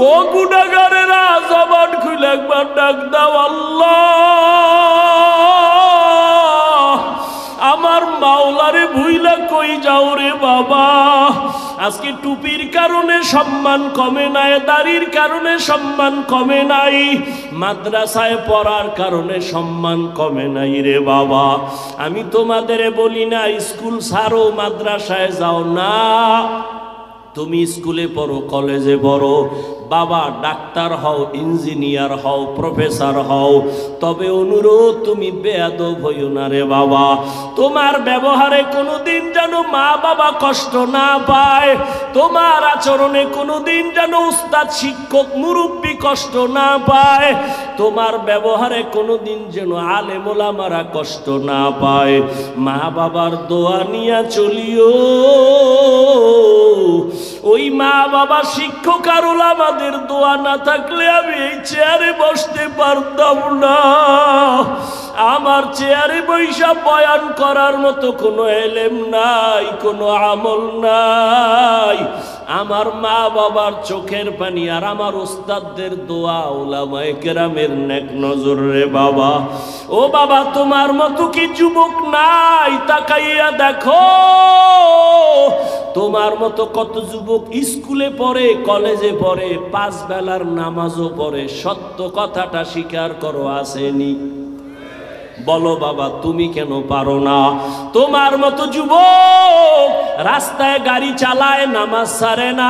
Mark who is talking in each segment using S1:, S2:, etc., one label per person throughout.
S1: ও গুনাহগারেরা জবান খুলে একবার ডাক দাও আল্লাহ। আমার মাওলারে ভুইলা কই যাও রে বাবা। আজকে টুপির কারণে সম্মান কমে নাই, দাড়ির কারণে সম্মান কমে নাই, মাদ্রাসায় পড়ার কারণে সম্মান কমে নাই রে বাবা। আমি তোমাদের বলি না স্কুল ছাড়ো, মাদ্রাসায় যাও না। তুমি স্কুলে পড়ো, কলেজে পড়ো, বাবা ডাক্তার হও, ইঞ্জিনিয়ার হও, প্রফেসর হও, তবে অনুরোধ তুমি বেয়াদব হইও না রে বাবা। তোমার ব্যবহারে কোনোদিন যেন মা বাবা কষ্ট না পায়, তোমার আচরণে কোনোদিন যেন উস্তাদ শিক্ষক মুরব্বী কষ্ট না পায়, তোমার ব্যবহারে কোনোদিন যেন আলেম ওলামারা কষ্ট না পায়। মা বাবার দোয়া নিয়া চলিও। ওই মা বাবা শিক্ষক আর ওলামাদের দোয়া না থাকলে আমি এই চেয়ারে বসতে পারতাম না। আমার চেয়ারে বৈশা বয়ান করার মতো কোনো এলেম নাই, কোনো আমল নাই। আমার মা বাবার চোখের পানি আর আমার উস্তাদদের দোয়া, উলামায়ে কেরামের নেক নজর রে বাবা। ও বাবা, তোমার মতো কি যুবক নাই? তাকাইয়া দেখো, তোমার মতো কত যুবক স্কুলে পড়ে, কলেজে পড়ে, 5 বেলার নামাজও পড়ে। সত্য কথাটা স্বীকার করো, আসেনি? বলো বাবা, তুমি কেন পারো না? তোমার মতো যুবক রাস্তায় গাড়ি চালায়, নামাজ ছাড়ে না।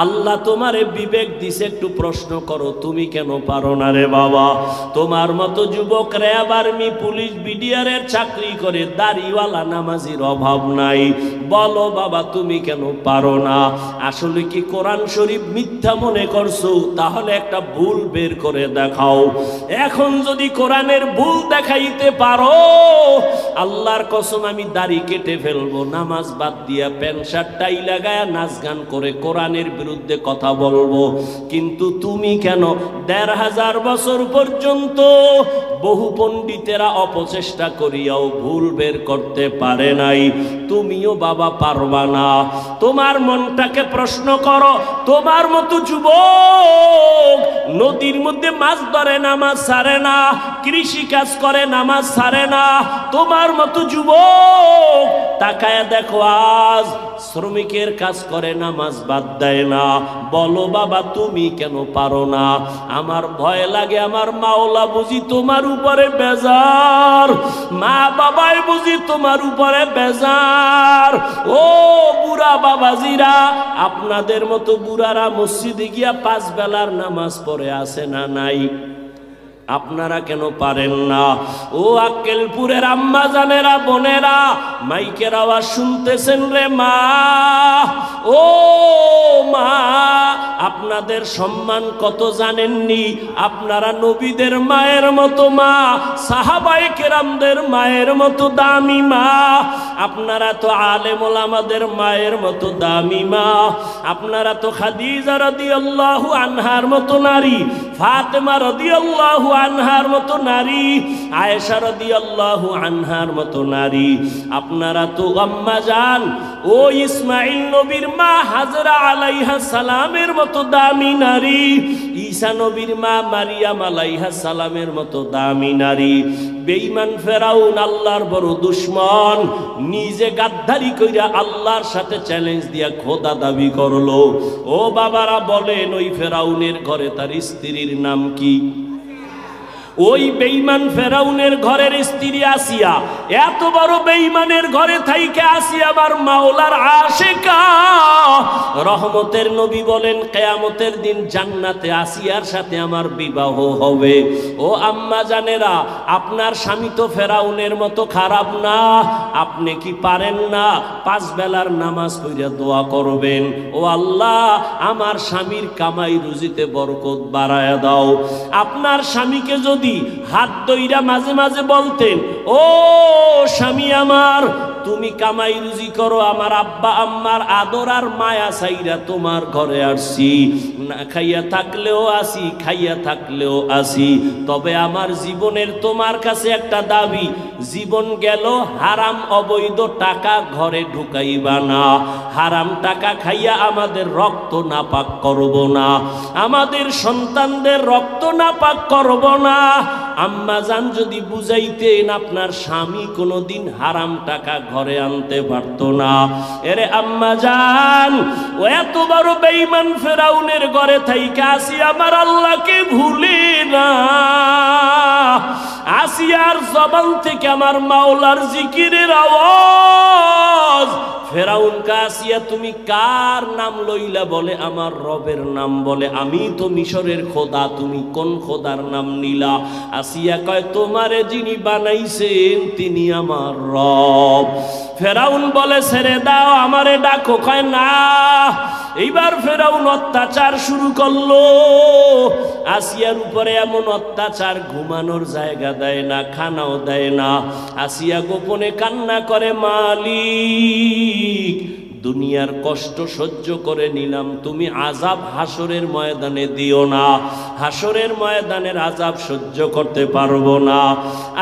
S1: আল্লাহ তোমারে বিবেক দিছে, একটু প্রশ্ন করো, তুমি কেন পারো না রে বাবা? তোমার মতো যুবক র্যাব, আর্মি, পুলিশ, বিডিআরের চাকরি করে, দাড়িওয়ালা নামাজির অভাব নাই। বলো বাবা, তুমি কেন পারো না? আসলে কি কোরআন শরীফ মিথ্যা মনে করছো? তাহলে একটা ভুল বের করে দেখাও। এখন যদি কোরআনের ভুল দেখাইতে পারো, আল্লাহর কসম আমি দাড়ি কেটে ফেলবো, নামাজ বাদ দিয়া প্যান্ট শার্ট টাই লাগায়া নাচ গান করে কোরআনের বিরুদ্ধে কথা বলবো। কিন্তু তুমি কেন 1500 বছর পর্যন্ত বহু পণ্ডিতেরা অপচেষ্টা করিয়াও ভুল বের করতে পারে নাই, তুমিও বাবা পারবা না? তোমার মনটাকে প্রশ্ন করো। তোমার মতো যুবক নদীর মধ্যে মাছ ধরে, নামাজ ছাড়ে না, কৃষি কাজ করে, নামাজ ছাড়ে না। তোমার মতো যুবক তাকায় দেখো, আজ শ্রমিকের কাজ করে, নামাজ বাদ দেয় না। বলো বাবা, তুমি কেন পারো না? আমার ভয় লাগে, আমার মাওলা বুঝি তোমার উপরে বেজার, মা বাবাই বুঝি তোমার উপরে বেজার। ও বুড়া বাবাজিরা, আপনাদের মতো বুড়ারা মসজিদে গিয়া 5 বেলার নামাজ পড়ে, আসে না নাই? আপনারা কেন পারেন না? ও আক্কেলপুরের আম্মা জানেরা, বোনেরা, মাইকের আওয়াজ শুনতেছেন রে মা? ও মা, আপনাদের সম্মান কত জানেননি? আপনারা নবীদের মায়ের মতো মা, সাহাবায়ে কেরামদের মায়ের মতো দামি মা। আপনারা তো আলেম ওলামাদের মায়ের মতো দামি মা। আপনারা তো খাদিজা রাদিয়াল্লাহু আনহার মতো নারী, ফাতেমা রাদিয়াল্লাহু আনহার মতো নারী, আয়েশা রাদিয়াল্লাহু আনহার মতো নারী। আপনারা তো আম্মা জান, ও ইসমাইল নবীর মা হাজরা আলাইহা সালামের মতো দামি নারী, ঈসা নবীর মা মারিয়াম আলাইহা সালামের মতো দামি নারী। বেঈমান ফেরাউন আল্লাহর বড় দুশমন, নিজে গাদ্দারি কইরা আল্লাহর সাথে চ্যালেঞ্জ দিয়া খোদা দাবি করলো। ও বাবারা বলেন, ওই ফেরাউনের ঘরে তার স্ত্রীর নাম কি? ওই বেঈমান ফেরাউনের ঘরের স্ত্রী আসিয়া। এত বড় বেঈমানের ঘরে থাইকে আসিয়া আমার মাওলার আশিকা। রহমতের নবী বলেন, কিয়ামতের দিন জান্নাতে আসিয়ার সাথে আমার বিবাহ হবে। ও আম্মা জানেরা, আপনার স্বামী তো ফেরাউনের মতো খারাপ না। আপনি কি পারেন না 5 বেলার নামাজ পড়ে দোয়া করবেন, ও আল্লাহ আমার স্বামীর কামাই রুজিতে বরকত বাড়ায়া দাও। আপনার স্বামীকে যদি যদি হাত ধইরা মাঝে মাঝে বলতেন, ও স্বামী আমার, তুমি কামাই রুজি করো, আমার আব্বা আম্মার আদর আর মায়া চাইরা তোমার ঘরে আসছি, না খাইয়া থাকলেও আসি, খাইয়া থাকলেও আসি, তবে আমার জীবনের তোমার কাছে একটা দাবি, জীবন গেল হারাম অবৈধ টাকা ঘরে ঢুকাইবা না, হারাম টাকা খাইয়া আমাদের রক্ত নাপাক করব না, আমাদের সন্তানদের রক্ত নাপাক করব না। আম্মা জান যদি বুঝাইতেন আপনার স্বামী কোনোদিন হারাম টাকা ঘরে আনতে পারতো না। এরে আম্মা জান, ও এত বড় বেঈমান ফেরাউনের ঘরে থাইকা আসিয়া আমার আল্লাহকে ভুলি না, আসিয়ার জবান থেকে আমার মাওলার জিকিরের আওয়াজ। ফেরাউন কাসিয়া, তুমি কার নাম লইলা? বলে আমার রবের নাম। বলে আমি তো মিশরের খোদা, তুমি কোন খোদার নাম নিলা? আসিয়া কয়, তোমারে যিনি বানাইছেন তিনি আমার রব। ফেরাউন বলে ছেড়ে দাও, আমারে ডাকো। কয় না। এইবার ফেরাউন অত্যাচার শুরু করলো। আসিয়ার উপরে এমন অত্যাচার, ঘুমানোর জায়গা দেয় না, খানাও দেয় না। আসিয়া গোপনে কান্না করে, মালিক দুনিয়ার কষ্ট সহ্য করে নিলাম, তুমি আযাব হাসরের ময়দানে দিও না, হাসরের ময়দানের আযাব সহ্য করতে পারবো না।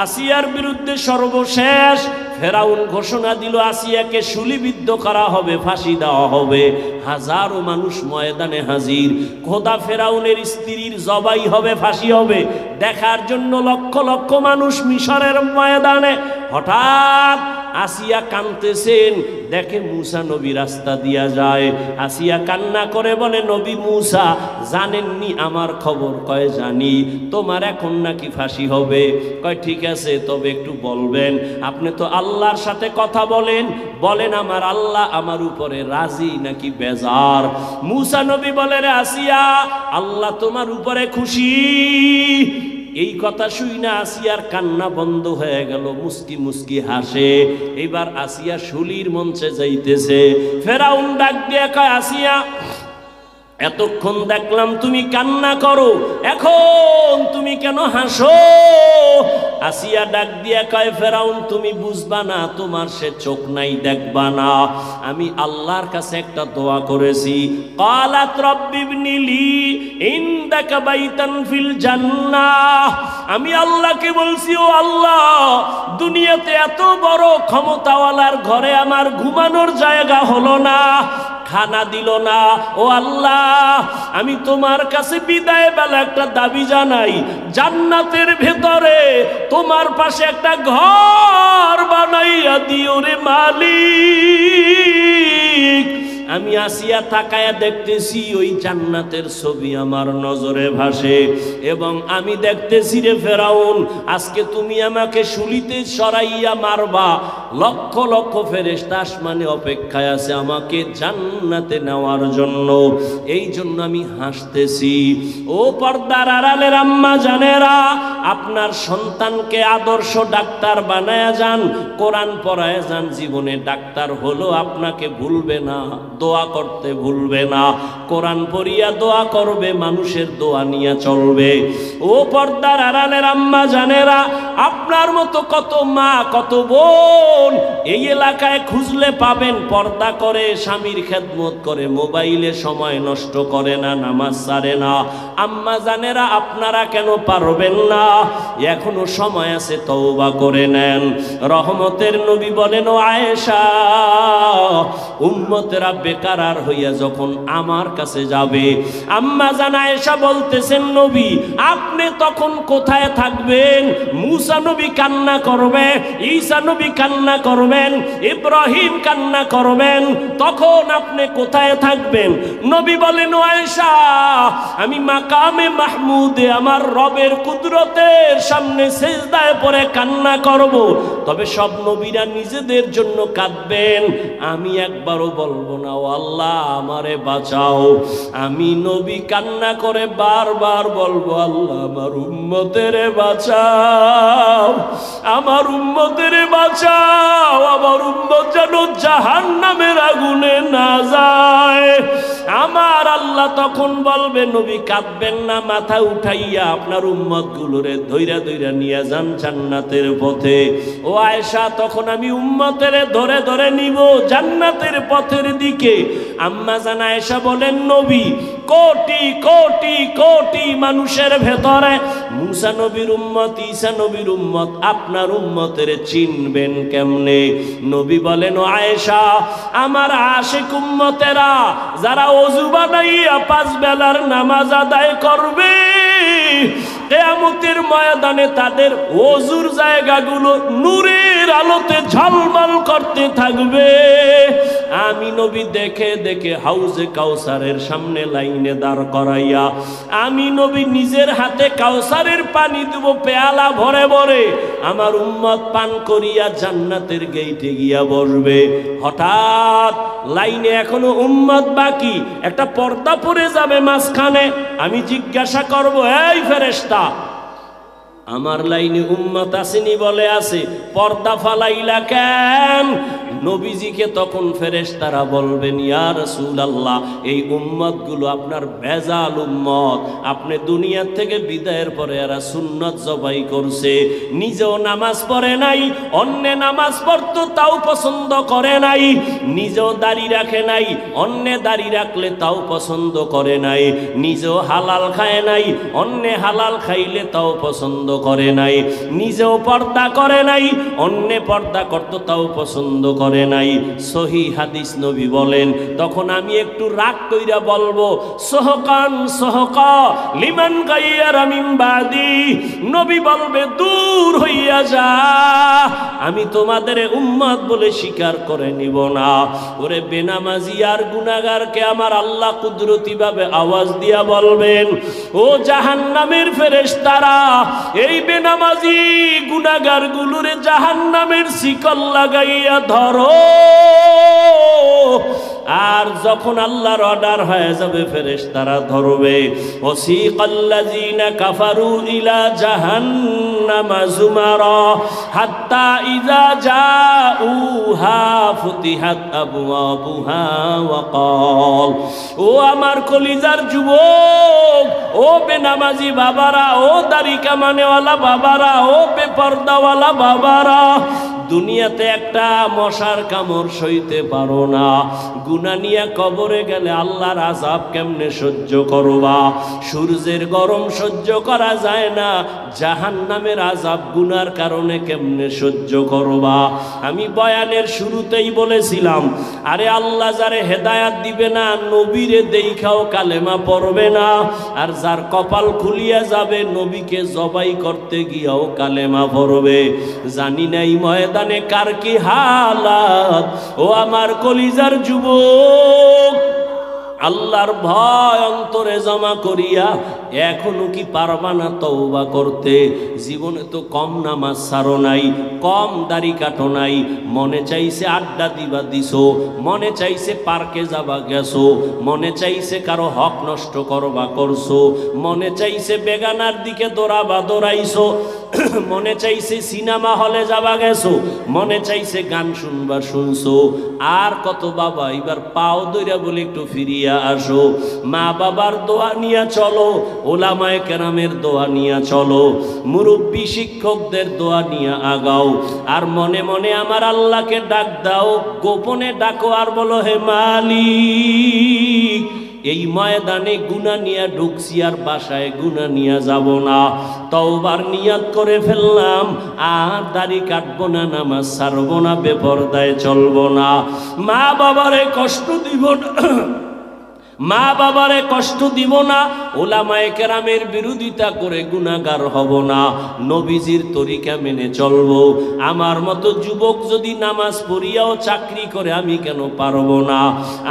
S1: আসিয়ার বিরুদ্ধে সর্বশেষ ফেরাউন ঘোষণা দিল, আসিয়াকে শুলিবিদ্ধ করা হবে, ফাঁসি দেওয়া হবে। হাজারো মানুষ ময়দানে হাজির। খোদা ফেরাউনের স্ত্রীর জবাই হবে, ফাঁসি হবে, দেখার জন্য লক্ষ লক্ষ মানুষ মিশরের ময়দানে। হঠাৎ আসিয়া কাঁদতেছেন, দেখে মূসা নবী রাস্তা দিয়া যায়। আসিয়া কান্না করে বলে, নবী মূসা জানেননি আমার খবর? কয় জানি। তোমার এখন নাকি ফাঁসি হবে? কয় ঠিক আছে, তবে একটু বলবেন, আপনি তো আল্লাহর সাথে কথা বলেন, বলেন আমার আল্লাহ আমার উপরে রাজি নাকি বেজার? মূসা নবী বলে, রে আসিয়া, আল্লাহ তোমার উপরে খুশি। এই কথা শুই না আসিয়ার কান্না বন্ধ হয়ে গেল, মুস্কি মুস্কি হাসে। এবার আসিয়া শুলির মঞ্চে যাইতেছে। ফেরাউন ডাক দিয়ে কয়, আসিয়া এতক্ষণ দেখলাম তুমি কান্না করো, এখন তুমি কেন হাসো? আসিয়া ডাক দিয়া কয়, ফেরাউন তুমি বুঝবা না, তোমার সে চোখ নাই, দেখবা না। আমি আল্লাহর কাছে একটা দোয়া করেছি, ক্বালাত রাব্বিবনি লি ইনদাকা বাইতান ফিল জান্নাহ। আমি আল্লাহকে বলছি, ও আল্লাহ, দুনিয়াতে এত বড় ক্ষমতাওয়ালার ঘরে আমার ঘুমানোর জায়গা হলো না, খানা দিল না। ও আল্লাহ, আমি তোমার কাছে বিদায় বেলা একটা দাবি জানাই, জান্নাতের ভেতরে তোমার পাশে একটা ঘর বানাইয়া দিও রে মালিক। আমি আসিয়া তাকায়া দেখতেছি ওই জান্নাতের ছবি আমার নজরে ভাসে, এবং আমি দেখতেছি রে ফেরাউন, আজকে তুমি আমাকে শুলিতে সরাইয়া মারবা, লক্ষ লক্ষ ফেরেশতা আসমানে অপেক্ষায় আছে আমাকে জান্নাতে নেওয়ার জন্য। এই জন্য আমি হাসতেছি। ও পর্দার আড়ালের আম্মা জানেরা, আপনার সন্তানকে আদর্শ ডাক্তার বানায়া যান, কোরআন পড়ায় যান, জীবনে ডাক্তার হলো আপনাকে ভুলবে না, দোয়া করতে ভুলবে না, কোরআন পড়িয়া দোয়া করবে, মানুষের দোয়া নিয়ে চলবে। ও পর্দার আড়ালের আম্মা জানেরা, আপনার মতো কত মা, কত বোন এই এলাকায় খুঁজলে পাবেন, পর্দা করে, স্বামীর খেদমত করে, মোবাইলে সময় নষ্ট করে না, নামাজ ছাড়ে না। আম্মা জানেরা, আপনারা কেন পারবেন না? এখনো সময় আছে, তওবা করে নেন। রহমতের নবী বলেন, ও আয়েশা, উম্মতেরা বেকার হইয়া যখন আমার কাছে যাবে, আম্মা জান আয়েশা বলতেছেন, নবী আপনি তখন কোথায় থাকবেন? মূসা নবী কান্না করবে, ঈসা নবী কান্না করবেন, ইব্রাহিম কান্না করবেন, তখন আপনি কোথায় থাকবেন? নবী বলেন, ও আয়েশা, আমি মাকামে মাহমুদে আমার রবের কুদরতের সামনে সিজদায় পড়ে কান্না করব। তবে সব নবীরা নিজেদের জন্য কাঁদবেন, আমি একবারও বলবো না, ও আল্লাহ আমারে বাঁচাও। আমি নবী কান্না করে বারবার বলবো, আল্লাহ আমার উম্মতের বাঁচাও। বাঁচাও, আমার উম্মতের বাঁচাও, আমার উম্মত যেন জাহান্নামের আগুনে না যায়। আমার আল্লাহ তখন বলবে, নবী কাঁদবেন না, মাথা উঠাইয়া আপনার উম্মত গুলোরে ধইরা ধইরা নিয়ে যান জান্নাতের পথে। ও আয়েশা, তখন আমি উম্মতের ধরে ধরে নিব জান্নাতের পথের দিকে। আম্মা জান আয়েশা বলেন, নবী কোটি কোটি কোটি মানুষের ভেতরে মুসা নবীর উম্মত, ঈসা নবীর উম্মত, আপনার উম্মতের চিনবেন কেমনে? নবী বলেন, ও আয়েশা, আমার আশিক উম্মতেরা যারা ওযু বানাইয়া 5 বেলার নামাজ আদায় করবে, কিয়ামতের ময়দানে তাদের ওযুর জায়গাগুলো নূরের আলোতে ঝলমল করতে থাকবে। আমি নবী দেখে দেখে হাউজে কাউসারের সামনে লাইনে দাঁড় করাইয়া আমি নবী নিজের হাতে কাউসারের পানি দেব পেয়ালা ভরে ভরে, আমার উম্মত পান করিয়া জান্নাতের গেইটে গিয়া বসবে। হঠাৎ লাইনে এখনো উম্মত বাকি, একটা পর্দা পড়ে যাবে মাঝখানে। আমি জিজ্ঞাসা করব, এই ফেরেশতা, আমার লাইনে উম্মত আসেনি? বলে আছে। পর্দা ফালাইলা কেন? নবীজিকে তখন ফেরেশতারা বলবেন, ইয়া রাসূলুল্লাহ, এই উম্মতগুলো আপনার ভেজাল উম্মত, আপনি দুনিয়া থেকে বিদায়ের পরে এরা সুন্নত জবাই করছে, নিজেও নামাজ পড়ে নাই, অন্য নামাজ পড়তো তাও পছন্দ করে নাই, নিজেও দাড়ি রাখে নাই, অন্য দাড়ি রাখলে তাও পছন্দ করে নাই, নিজেও হালাল খায় নাই, অন্য হালাল খাইলে তাও পছন্দ করে নাই, নিজেও পর্দা করে নাই, অন্য পর্দা করতো তাও পছন্দ করে নাই। সহি হাদিস নবী বলেন। তখন আমি একটু রাগ কইরা বলবো, সহকান সহকা লিমান গাইয়ারা মিন বাদি। নবী বলবে, দূর হইয়া যা, আমি তোমাদের উম্মত বলে স্বীকার করে নিব না। ওরে বেনামাজি আর গুনাহগারকে আমার আল্লাহ কুদরতি ভাবে আওয়াজ দিয়া বলবেন, ও জাহান্নামের ফেরেশতারা, এই বেনামাজি গুনাহগার গুলোরে জাহান্নামের শিকল লাগাইয়া ধরো। আর যখন আল্লাহর অর্ডার হয়ে যাবে ফেরেশতারা ধরবে। ওয়াসিকাল্লাযিনা কাফারু ইলা জাহান্নামা যুমারা হাত্তা ইযা জাউহা ফুতিহাত আবওয়াবুহা ওয়া ক্বাল, ও আমার কলিজার যুবক, ও বেনামাজি বাবারা, ও দাড়ি কামানেওয়ালা বাবারা, ও বেপরদাওয়ালা বাবারা, দুনিয়াতে একটা মশার কামড় সইতে পারো না, গুনাহ নিয়ে কবরে গেলে আল্লাহর আযাব কেমনে সহ্য করবা? সূর্যের গরম সহ্য করা যায় না, জাহান্নামের আযাব গুনার কারণে কেমনে সহ্য করবা? আমি বয়ানের শুরুতেই বলেছিলাম, আরে আল্লাহ যারে হেদায়াত দিবে না, নবীরে দেখাও কালেমা পড়বে না, আর যার কপাল খুলিয়া যাবে নবীকে জবাই করতে গিয়াও কালেমা পড়বে। জানি নাই ময়দানে কার কি হালাত। ও আমার কলিজার যুবক, আল্লাহর ভয় অন্তরে জমা করিয়া এখনো কি পারবা না তওবা করতে? জীবনে তো কম নামাজ ছাড়ো নাই, কম দাড়ি কাটো নাই, মনে চাইছে আড্ডা দিবা দিছো, মনে চাইছে পার্কে যাবা গেছো, মনে চাইছে কারো হক নষ্ট করবা করছো, মনে চাইছে বেগানার দিকে দৌড়াবা দৌড়াইছো, মনে চাইছে সিনেমা হলে যাবা গেছো, মনে চাইছে গান শুনবা শুনছো। আর কত বাবা, এবার পাও দইরা বলে একটু ফিরিয়া আসো। মা বাবার দোয়া নিয়া চলো, ওলামায়ে কেরামের দোয়া নিয়া চলো, মুরব্বী শিক্ষকদের দোয়া নিয়া আগাও। আর মনে মনে আমার আল্লাহকে ডাক দাও, গোপনে ডাকো আর বলো, হে মালিক, এই ময়দানে গুনাহ নিয়া ঢুকছি, আর বাসায় গুনাহ নিয়া যাব না, তওবার নিয়ত করে ফেললাম, আর দাড়ি কাটবো না, নামাজ ছাড়বো না, বেপরদায় চলবো না, মা বাবারে কষ্ট দিব না, মা বাবারে কষ্ট দিব না, ওলামায়ে কেরামের বিরোধিতা করে গুনাহগার হব না, নবীজির তরিকা মেনে চলবো। আমার মতো যুবক যদি নামাজ পড়িয়াও চাকরি করে, আমি কেন পারবো না?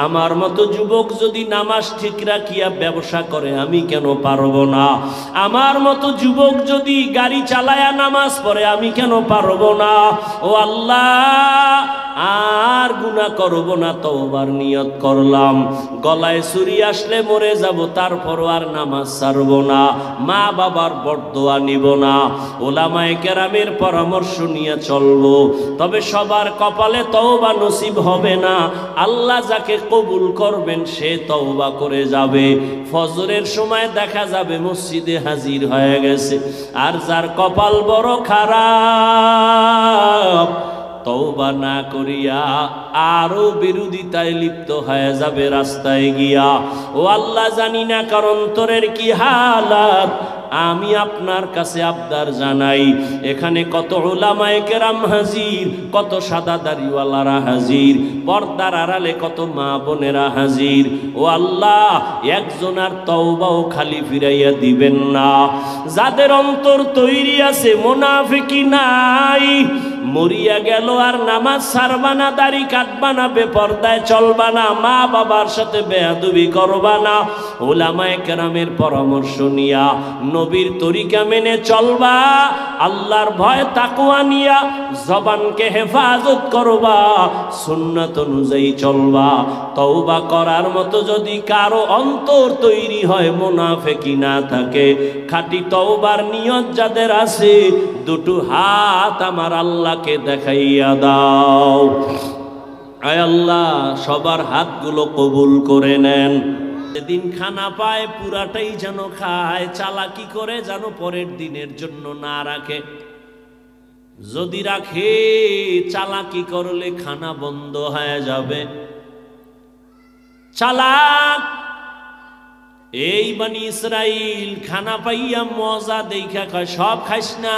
S1: আমার মতো যুবক যদি নামাজ ঠিক রাখিয়া ব্যবসা করে, আমি কেন পারবো না? আমার মতো যুবক যদি গাড়ি চালায়া নামাজ পড়ে, আমি কেন পারবো না? ও আল্লাহ, আর গুনাহ করব না, তওবার নিয়ত করলাম। গলায় ছুরি আসলে মরে যাব, তারপরও আর নামাজ ছাড়ব না, মা বাবার বরদোয়া নিব না, ওলামায়ে কেরামের পরামর্শ নিয়ে চলব। তবে সবার কপালে তওবা নসিব হবে না। আল্লাহ যাকে কবুল করবেন সে তওবা করে যাবে। ফজরের সময় দেখা যাবে মসজিদে হাজির হয়ে গেছে। আর যার কপাল বড় খারাপ, তওবা না করিয়া আরো বিরোধিতায় লিপ্ত হয়ে যাবে রাস্তায় গিয়া। ও আল্লাহ, জানি না কার অন্তরের কি হালাত, আমি আপনার কাছে আবদার জানাই, এখানে কত উলামায়ে কেরাম হাজির, কত সাদা দাড়িওয়ালারা হাজির, পর্দার আড়ালে কত মা বোনেরা হাজির। ও আল্লাহ, একজনার তওবাও খালি ফিরাইয়া দিবেন না। যাদের অন্তর তৈরি আছে, মুনাফিকি নাই, মরিয়া গেল আর নামাজ ছাড়বা না, দাড়ি কাটবা না, বেপরদায় চলবা না, মা বাবার সাথে বেয়াদবি করবা না, উলামায়ে কেরামের পরামর্শ নিয়া নবীর তরিকা মেনে চলবা, আল্লাহর ভয় তাকওয়া নিয়া জবানকে হেফাজত করবা, সুন্নাত অনুযায়ী চলবা। তওবা করার মতো যদি কারো অন্তর তৈরি হয়, মুনাফিকি না থাকে, খাঁটি তওবার নিয়ত যাদের আছে, দুটো হাত আমার আল্লাহকে দেখাইয়া দাও। আয় আল্লাহ, সবার হাতগুলো কবুল করে নেন। যেদিন খানা পায় পুরাটাই যেন খায়, চালাকি করে যেন পরের দিনের জন্য না রাখে। যদি রাখে, চালাকি করলে খানা বন্ধ হয়ে যাবে। চালাক এই বনি ইসরাইল খানা পাইয়া মজা দেখা কয়, সব খাইস না,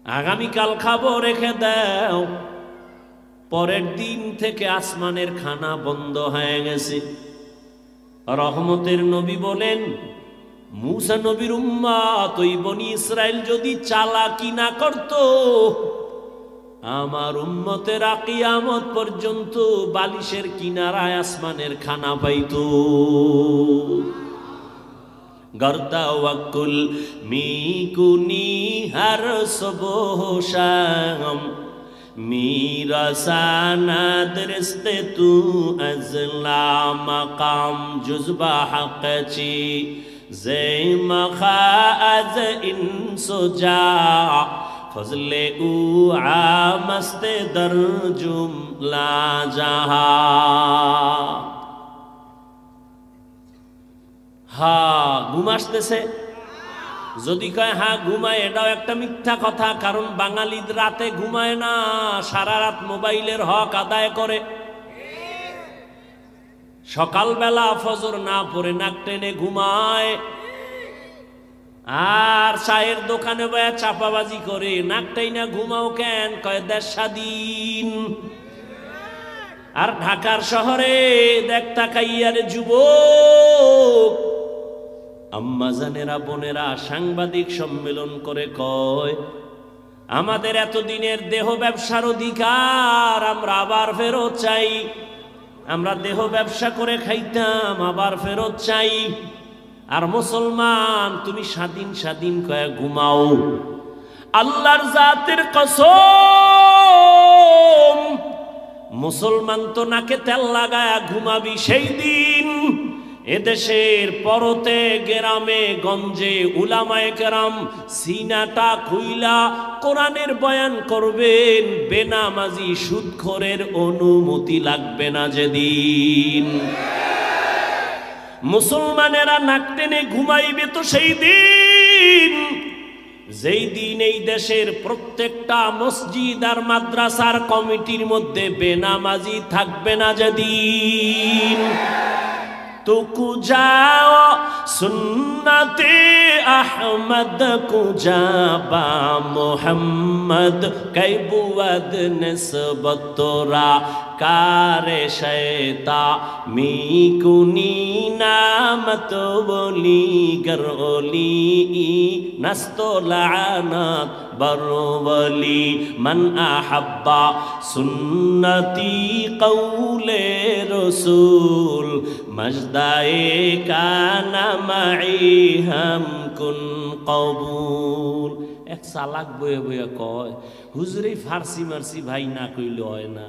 S1: আগামীকাল খাবো, রেখে দাও। পরের দিন থেকে আসমানের খানা বন্ধ হয়ে গেছে। রহমতের নবী বলেন, মুসা নবীর উম্মত ওই বনি ইসরাইল যদি চালাকি না করত, আমার উম্মতেরা কিয়ামত পর্যন্ত বালিশের কিনারায় আসমানের খানা পাইত। গর্দা ওয়াকুল মিকুনি হর সুবহ শাম, میرا سانا درست تو ازلا مقام جزبا حق چی زیم خواز انسو جا فضل او عامست در جملا جہا. হ্যাঁ, ঘুম আসতেছে? যদি কয় হ্যাঁ ঘুমায়, এটাও একটা মিথ্যা কথা। কারণ বাঙালি রাতে ঘুমায় না, সারা রাত মোবাইলের হক আদায় করে। সকালবেলা ফজর না পড়ে নাক টেনে ঘুমায়, আর চায়ের দোকানে বয়া চাপাবাজি করে। নাক টেনে ঘুমাও কেন? কয় দেশ স্বাধীন। আর ঢাকার শহরে দেখ তাকাইয়ারে যুবক আম্মাজানেরা, বোনেরা সাংবাদিক সম্মেলন করে কয়, আমাদের এতদিনের দেহ ব্যবসার অধিকার আমরা আবার ফেরত চাই। আমরা দেহ ব্যবসা করে খাইতাম, আবার ফেরত চাই। আর মুসলমান, তুমি স্বাধীন স্বাধীন কয়ে ঘুমাও। আল্লাহর জাতের কসম, মুসলমান তো নাকে তেল লাগায়া ঘুমাবি সেই দিন এদেশের পরতে গ্রামে গঞ্জে উলামায়ে কেরাম সিনাটা খুইলা কোরআনের বয়ান করবেন। বেনামাজি সুদখোরের অনুমতি লাগবে না যেদিন। মুসলমানেরা নাক টেনে ঘুমাইবে তো সেই দিন, যেই দিন এই দেশের প্রত্যেকটা মসজিদ আর মাদ্রাসার কমিটির মধ্যে বেনামাজি থাকবে না যেদিন। তো কুজাও সুন্নতে আহমদ কুজাবা মোহাম্মদ কৈবুয়াদ নিসবত তোরা কারে শয়তা মিকুনি নামত বলি গরলি নস্তলানাত বরবলি মান আহাব্বা সুন্নতি কৌলে রসুল মজদায়ে কানা মাই হাম কুন কবুল। এক চালাক বয়ে বয়ে কয় হুজুরে ফার্সি মার্সি ভাই না কইলে হয় না,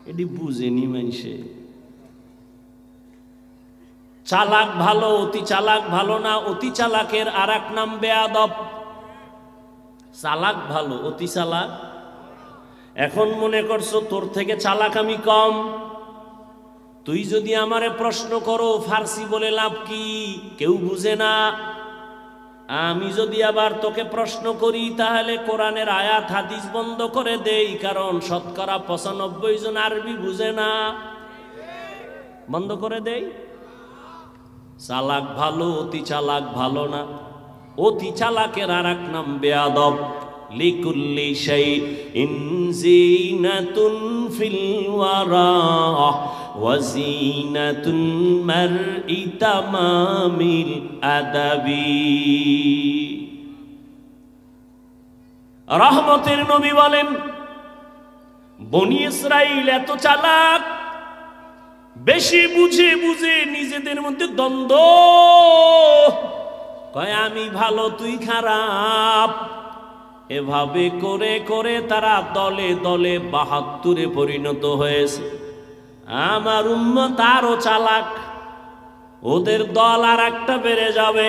S1: এটি বুঝেনি মানুষে। চালাক ভালো, অতি চালাক ভালো না। অতি চালাকের আর এক নাম বেয়াদব। চালাক ভালো, অতি চালাক। এখন মনে করছো তোর থেকে চালাক আমি কম। তুই যদি আমারে প্রশ্ন করো ফার্সি বলে লাভ কি, কেউ বুঝে না। আমি যদি আবার তোকে প্রশ্ন করি তাহলে কোরআনের আয়াত হাদিস বন্ধ করে দেই, কারণ শতকরা 95 জন আরবি বুঝে না। বন্ধ করে দেই। চালাক ভালো, অতি চালাক ভালো না। অতি চালাকের আর এক নাম বেয়াদব। লিকুল্লি শাইইন জিনাতুন ফিল ওয়ারা ওয়া জিনাতুল মারই তামামিল আদাবি। রহমতের নবী বলেন বনি ইসরাইল এত চালাক, বেশি বুঝে বুঝে নিজেদের মধ্যে দ্বন্দ্ব, কয় আমি ভালো তুই খারাপ। এভাবে করে করে তারা দলে দলে 72-এ পরিণত হয়েছে। আমার উম্মত আরো চালাক, ওদের দল আর একটা বেড়ে যাবে।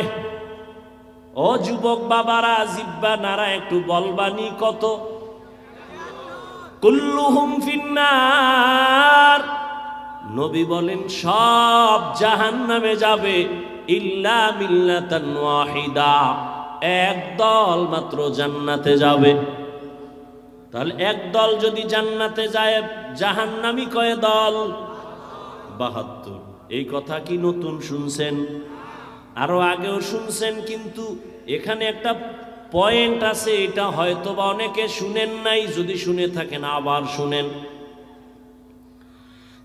S1: ও যুবক বাবারা, জিব্বা নারা একটু বলবানি কত? কুল্লুহুম ফিন্নার। নবী বলেন সব জাহান্নামে যাবে, ইল্লা মিল্লাতান ওয়াহিদা, এক দল মাত্র জান্নাতে যাবে। তাহলে এক দল যদি জান্নাতে যায়, জাহান্নামী কয় দল? 72। এই কথা কি নতুন শুনছেন? আরো আগেও শুনছেন, কিন্তু এখানে একটা পয়েন্ট আছে, এটা হয়তো বা অনেকে শুনেন নাই। যদি শুনে থাকেন আবার শুনেন।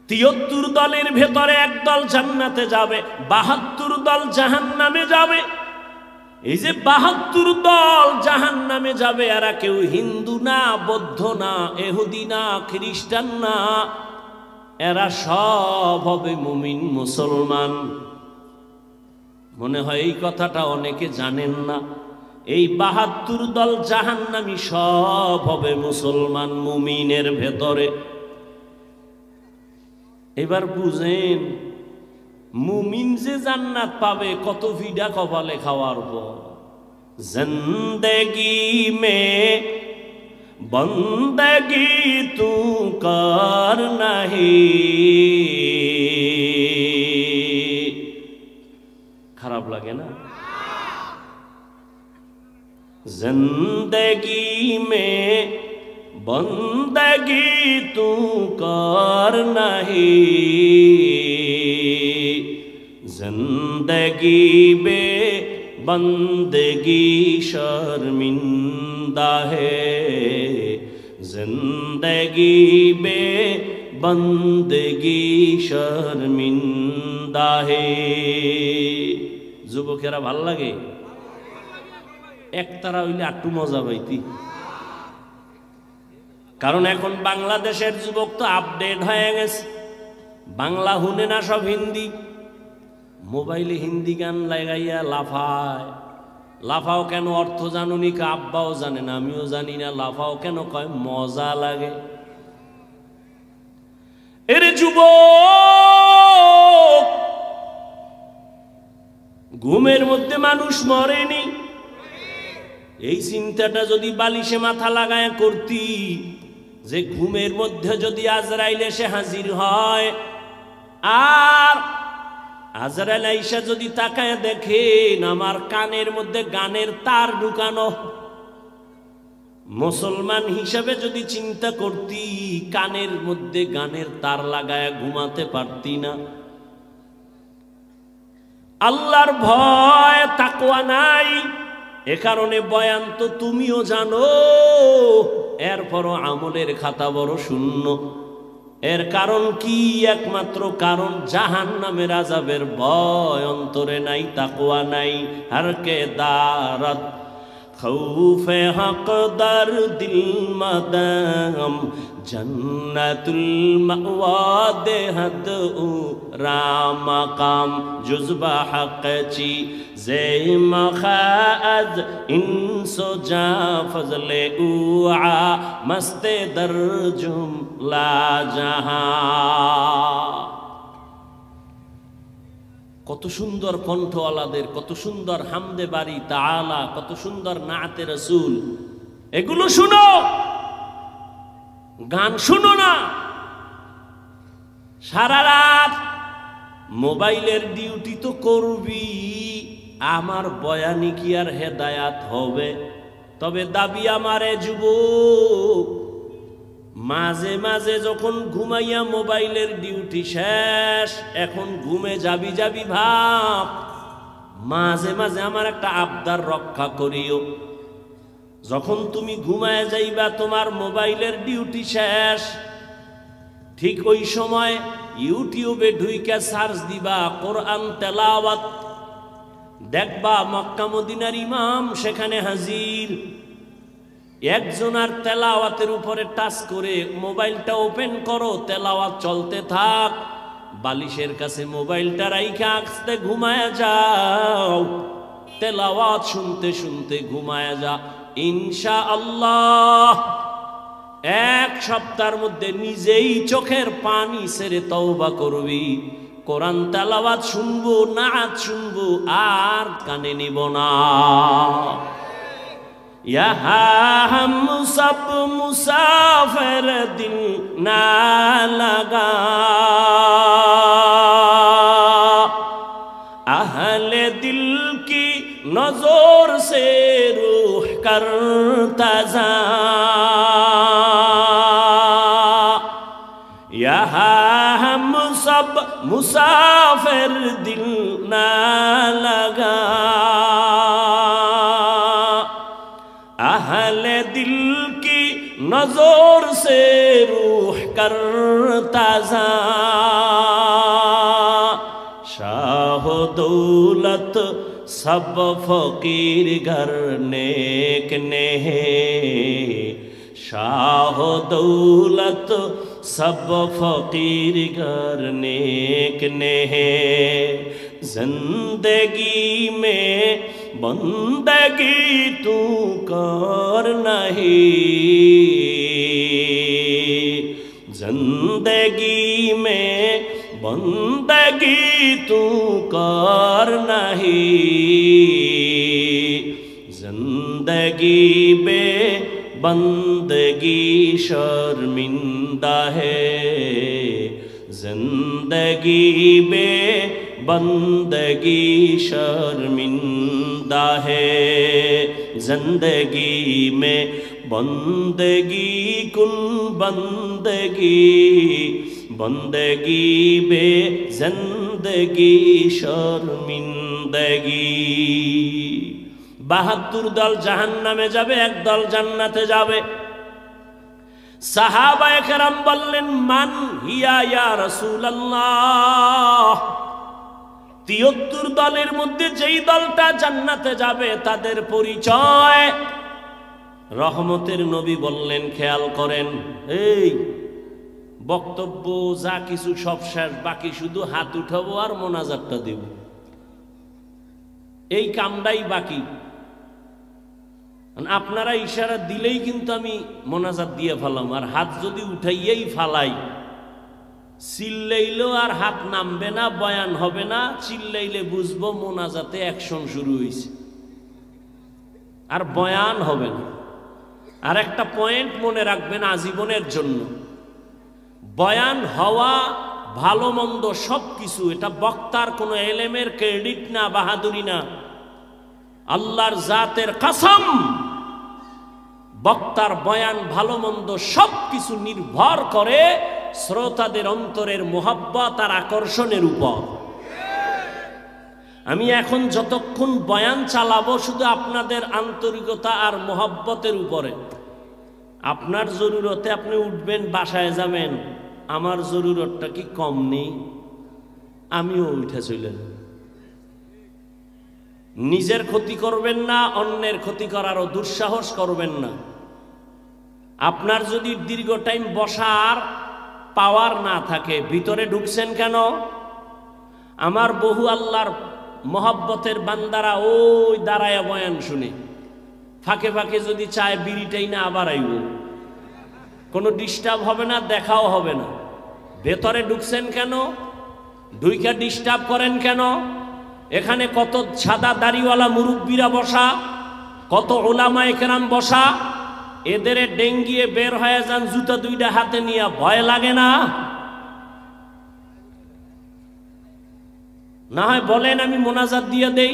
S1: 73 দলের ভেতরে এক দল জান্নাতে যাবে, 72 দল জাহান্নামে যাবে। এই যে 72 দল জাহান্নামে যাবে, এরা কেউ হিন্দু না, বৌদ্ধ না, ইহুদি না, খ্রিস্টান না, এরা সব হবে মুমিন মুসলমান। মনে হয় এই কথাটা অনেকে জানেন না। এই 72 দল জাহান্নামী সব হবে মুসলমান, মুমিনের ভেতরে। এবার বুঝেন, মুমিন যে জান্নাত পাবে কত ভিডা কপালে খাওয়ার পর। জিন্দেগি মে বন্দগি তু কর নাহি। খারাপ লাগে না? জিন্দেগি মে বন্দগি তু কর নাহি, जिंदगी बे बंदगी शर्मिंदा है, जिंदगी बे बंदगी शर्मिंदा है। যুবকেরা ভাল লাগে? একতারা হইলে একটু মজা পাইতি। কারণ এখন বাংলাদেশের যুবক তো আপডেট হয়ে গেছে। বাংলা হুনে না, সব হিন্দি। মোবাইলে হিন্দি গান লাগাইয়া লাফায়। লাফাও কেন অর্থ জানুনি? আব্বাও জানে না, আমিও জানি না। লাফাও কেন কয় মজা লাগে। এরে যুবক, ঘুমের মধ্যে মানুষ মরেনি। এই চিন্তাটা যদি বালিশে মাথা লাগায় করতি, যে ঘুমের মধ্যে যদি আজরাইল এসে হাজির হয়, আর আজরাইল আইসা যদি তাকায় দেখেন আমার কানের মধ্যে গানের তার ঢুকানো, মুসলমান হিসাবে যদি চিন্তা করতি, কানের মধ্যে গানের তার লাগায় ঘুমাতে পারতি না। আল্লাহর ভয় তাকওয়া নাই, এ কারণে বয়ান তো তুমিও জানো, এরপরও আমলের খাতা বড় শূন্য। এর কারণ কি? একমাত্র কারণ জাহান্নামের আযাবের ভয় অন্তরে নাই, তাকওয়া নাই। হারকে দারাত खौफे हक दर दिल मदम जन्नतुल मअवा देहद रामकाम जुज़बा हक ची जे मखाज इंसो जा फजले उआ मस्ते दर जुमला जहां। কত সুন্দর কণ্ঠওয়ালাদের, কত সুন্দর হামদে বাড়ি তাআলা, কত সুন্দর নাতে রাসূল। এগুলো শুনো, গান শুনো না। সারা রাত মোবাইলের ডিউটি তো করবি, আমার বয়ানি কি আর হেদায়াত হবে? তবে দাবি আমারে যুবক, মাঝে মাঝে যখন ঘুমাইয়া মোবাইলের ডিউটি শেষ, এখন ঘুমে যাবি যাবি ভাব, মাঝে মাঝে আমার একটা আবদার রক্ষা করিও। যখন তুমি ঘুমায় যাইবা, তোমার মোবাইলের ডিউটি শেষ, ঠিক ওই সময় ইউটিউবে ঢুইকা সার্চ দিবা কোরআন তেলাওয়াত, দেখবা মক্কা মদিনার ইমাম সেখানে হাজির। একজনার তেলাওয়াতের উপরে টাচ করে মোবাইলটা ওপেন করো, তেলাওয়াত চলতে থাক, বালিশের কাছে মোবাইলটা রাইখা আস্তে ঘুমায়া যাও, তেলাওয়াত শুনতে শুনতে ঘুমায়া যা। ইনশাআল্লাহ এক সপ্তাহের মধ্যে নিজেই চোখের পানি ছেড়ে তওবা করবি। কোরআন তেলাওয়াত শুনবো, নাচ শুনবো, আর কানে নিব না। यहाँ हम सब मुसाफिर दिल ना लगा, अहले दिल की नजर से रूह करता जा। यहाँ हम सब मुसाफिर दिल ना लगा, अहले दिल की नजर से रूह करता जा। शाह दौलत सब फकीर घर नेक ने है, शाह दौलत सब फकीर घर नेक ने है। जिंदगी में बंदगी तू कर नहीं, जिंदगी में बंदगी तू कर नहीं, जिंदगी बे बंदगी शर्मिंदा है, जिंदगी बे बंदगी शर्मिंदा है। जिंदगी में बंदगी कुन बंदगी, बंदगी बे जिंदगी शर्मिंदगी। 72 দল জাহান্নামে যাবে, এক দল জান্নাতে যাবে। সাহাবায়ে কেরাম বললেন, মান হিয়া ইয়া রাসূলুল্লাহ। 73 দলের মধ্যে যেই দলটা জান্নাতে যাবে তাদের পরিচয়। রহমতের নবী বললেন, খেয়াল করেন, এই বক্তব্য যা কিছু সব শেষ, বাকি শুধু হাত উঠাবো আর মোনাজাতটা দেব, এই কামটাই বাকি। আপনারা ইশারা দিলেই কিন্তু আমি মোনাজাত দিয়ে ফেলাম, আর হাত যদি উঠাইয়াই ফালাই, চিল্লাইলেও আর হাত নামবে না, বয়ান হবে না। চিল্লাইলে বুঝবো মোনাজাতে অ্যাকশন শুরু হয়েছে, আর বয়ান হবে না। আর একটা পয়েন্ট মনে রাখবেন আজীবনের জন্য, বয়ান হওয়া ভালো মন্দ সব কিছু, এটা বক্তার কোনো এলেমের ক্রেডিট না, বাহাদুরি না। আল্লাহর জাতের কসম, বক্তার বয়ান ভালো মন্দ সব কিছু নির্ভর করে শ্রোতাদের অন্তরের মোহাব্বত আর আকর্ষণের উপর। আমি এখন যতক্ষণ বয়ান চালাবো শুধু আপনাদের আন্তরিকতা আর মোহাব্বতের উপরে। আপনার জরুরতে আপনি উঠবেন, বাসায় যাবেন, আমার জরুরতটা কি কম নেই? আমিও উঠে চলেন। নিজের ক্ষতি করবেন না, অন্যের ক্ষতি করারও দুঃসাহস করবেন না। আপনার যদি দীর্ঘ টাইম বসার পাওয়ার না থাকে, ভিতরে ঢুকছেন কেন? আমার বহু আল্লাহর মহব্বতের বান্দারা ওই দাঁড়ায় বয়ান শুনে, ফাঁকে ফাঁকে যদি চায় বিড়িটাই না আবার আইব, কোনো ডিস্টার্ব হবে না, দেখাও হবে না। ভেতরে ঢুকছেন কেন? ঢুইকা ডিস্টার্ব করেন কেন? এখানে কত সাদা দাড়িওয়ালা মুরব্বীরা বসা, কত ওলামায়ে কেরাম বসা, এদের ডেঙ্গিয়ে বের হয়ে যান জুতা দুইটা হাতে নিয়ে, ভয় লাগে না? না হয় বলেন, আমি মোনাজাত দিয়ে দেই।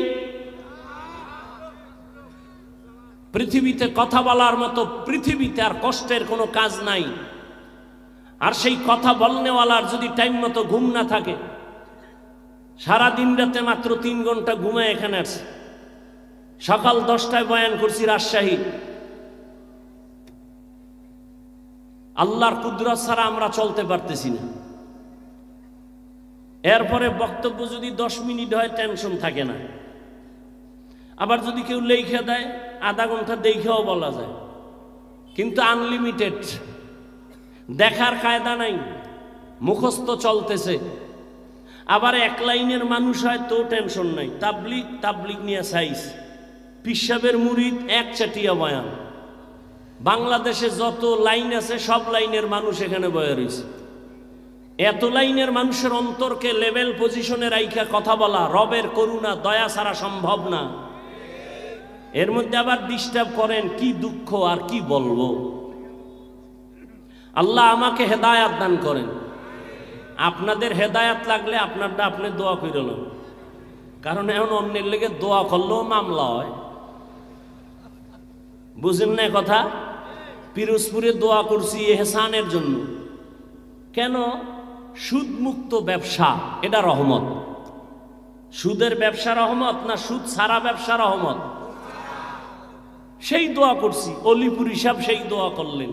S1: পৃথিবীতে কথা বলার মতো পৃথিবীতে আর কষ্টের কোনো কাজ নাই। আর সেই কথা বলনেওয়ালার যদি টাইম মতো ঘুম না থাকে, সারা দিন রাতে মাত্র 3 ঘন্টা ঘুমায় এখানে আসছে। সকাল 10টায় বয়ান করছি রাজশাহী। আল্লাহর কুদরত ছাড়া আমরা চলতে পারতেছি না। এরপরে বক্তব্য যদি 10 মিনিট হয় টেনশন থাকে না। আবার যদি কেউ লেখা দেয় আধা ঘন্টা দেখেও বলা যায়, কিন্তু আনলিমিটেড দেখার কায়দা নাই, মুখস্থ চলতেছে। আবার এক লাইনের মানুষ হয় তো টেনশন নাই, তাবলিগ তাবলিগ নিয়ে সাইজ, পিসাবের মুরিদ এক চাটিয়া বয়ান। বাংলাদেশে যত লাইন আছে সব লাইনের মানুষ এখানে বয়া রয়েছে। এত লাইনের মানুষের অন্তরকে লেভেল পজিশনে রাইখা কথা বলা রবের করুণা দয়া ছাড়া সম্ভব না। এর মধ্যে আবার ডিস্টার্ব করেন, কি দুঃখ আর কি বলবো। আল্লাহ আমাকে হেদায়াত দান করেন। আপনাদের হেদায়াত লাগলে আপনারটা আপনি দোয়া কইরলেন, কারণ এখন অন্যের লেগে দোয়া করলেও মামলা হয়। বুঝেন না কথা? পিরোজপুরে দোয়া করছি এহসানের জন্য। কেন? সুদ মুক্ত ব্যবসা, এটা রহমত। সুদের ব্যবসা রহমত না সুদ ছাড়া ব্যবসা রহমত? সেই দোয়া করছি। অলিপুর সাহেব সেই দোয়া করলেন।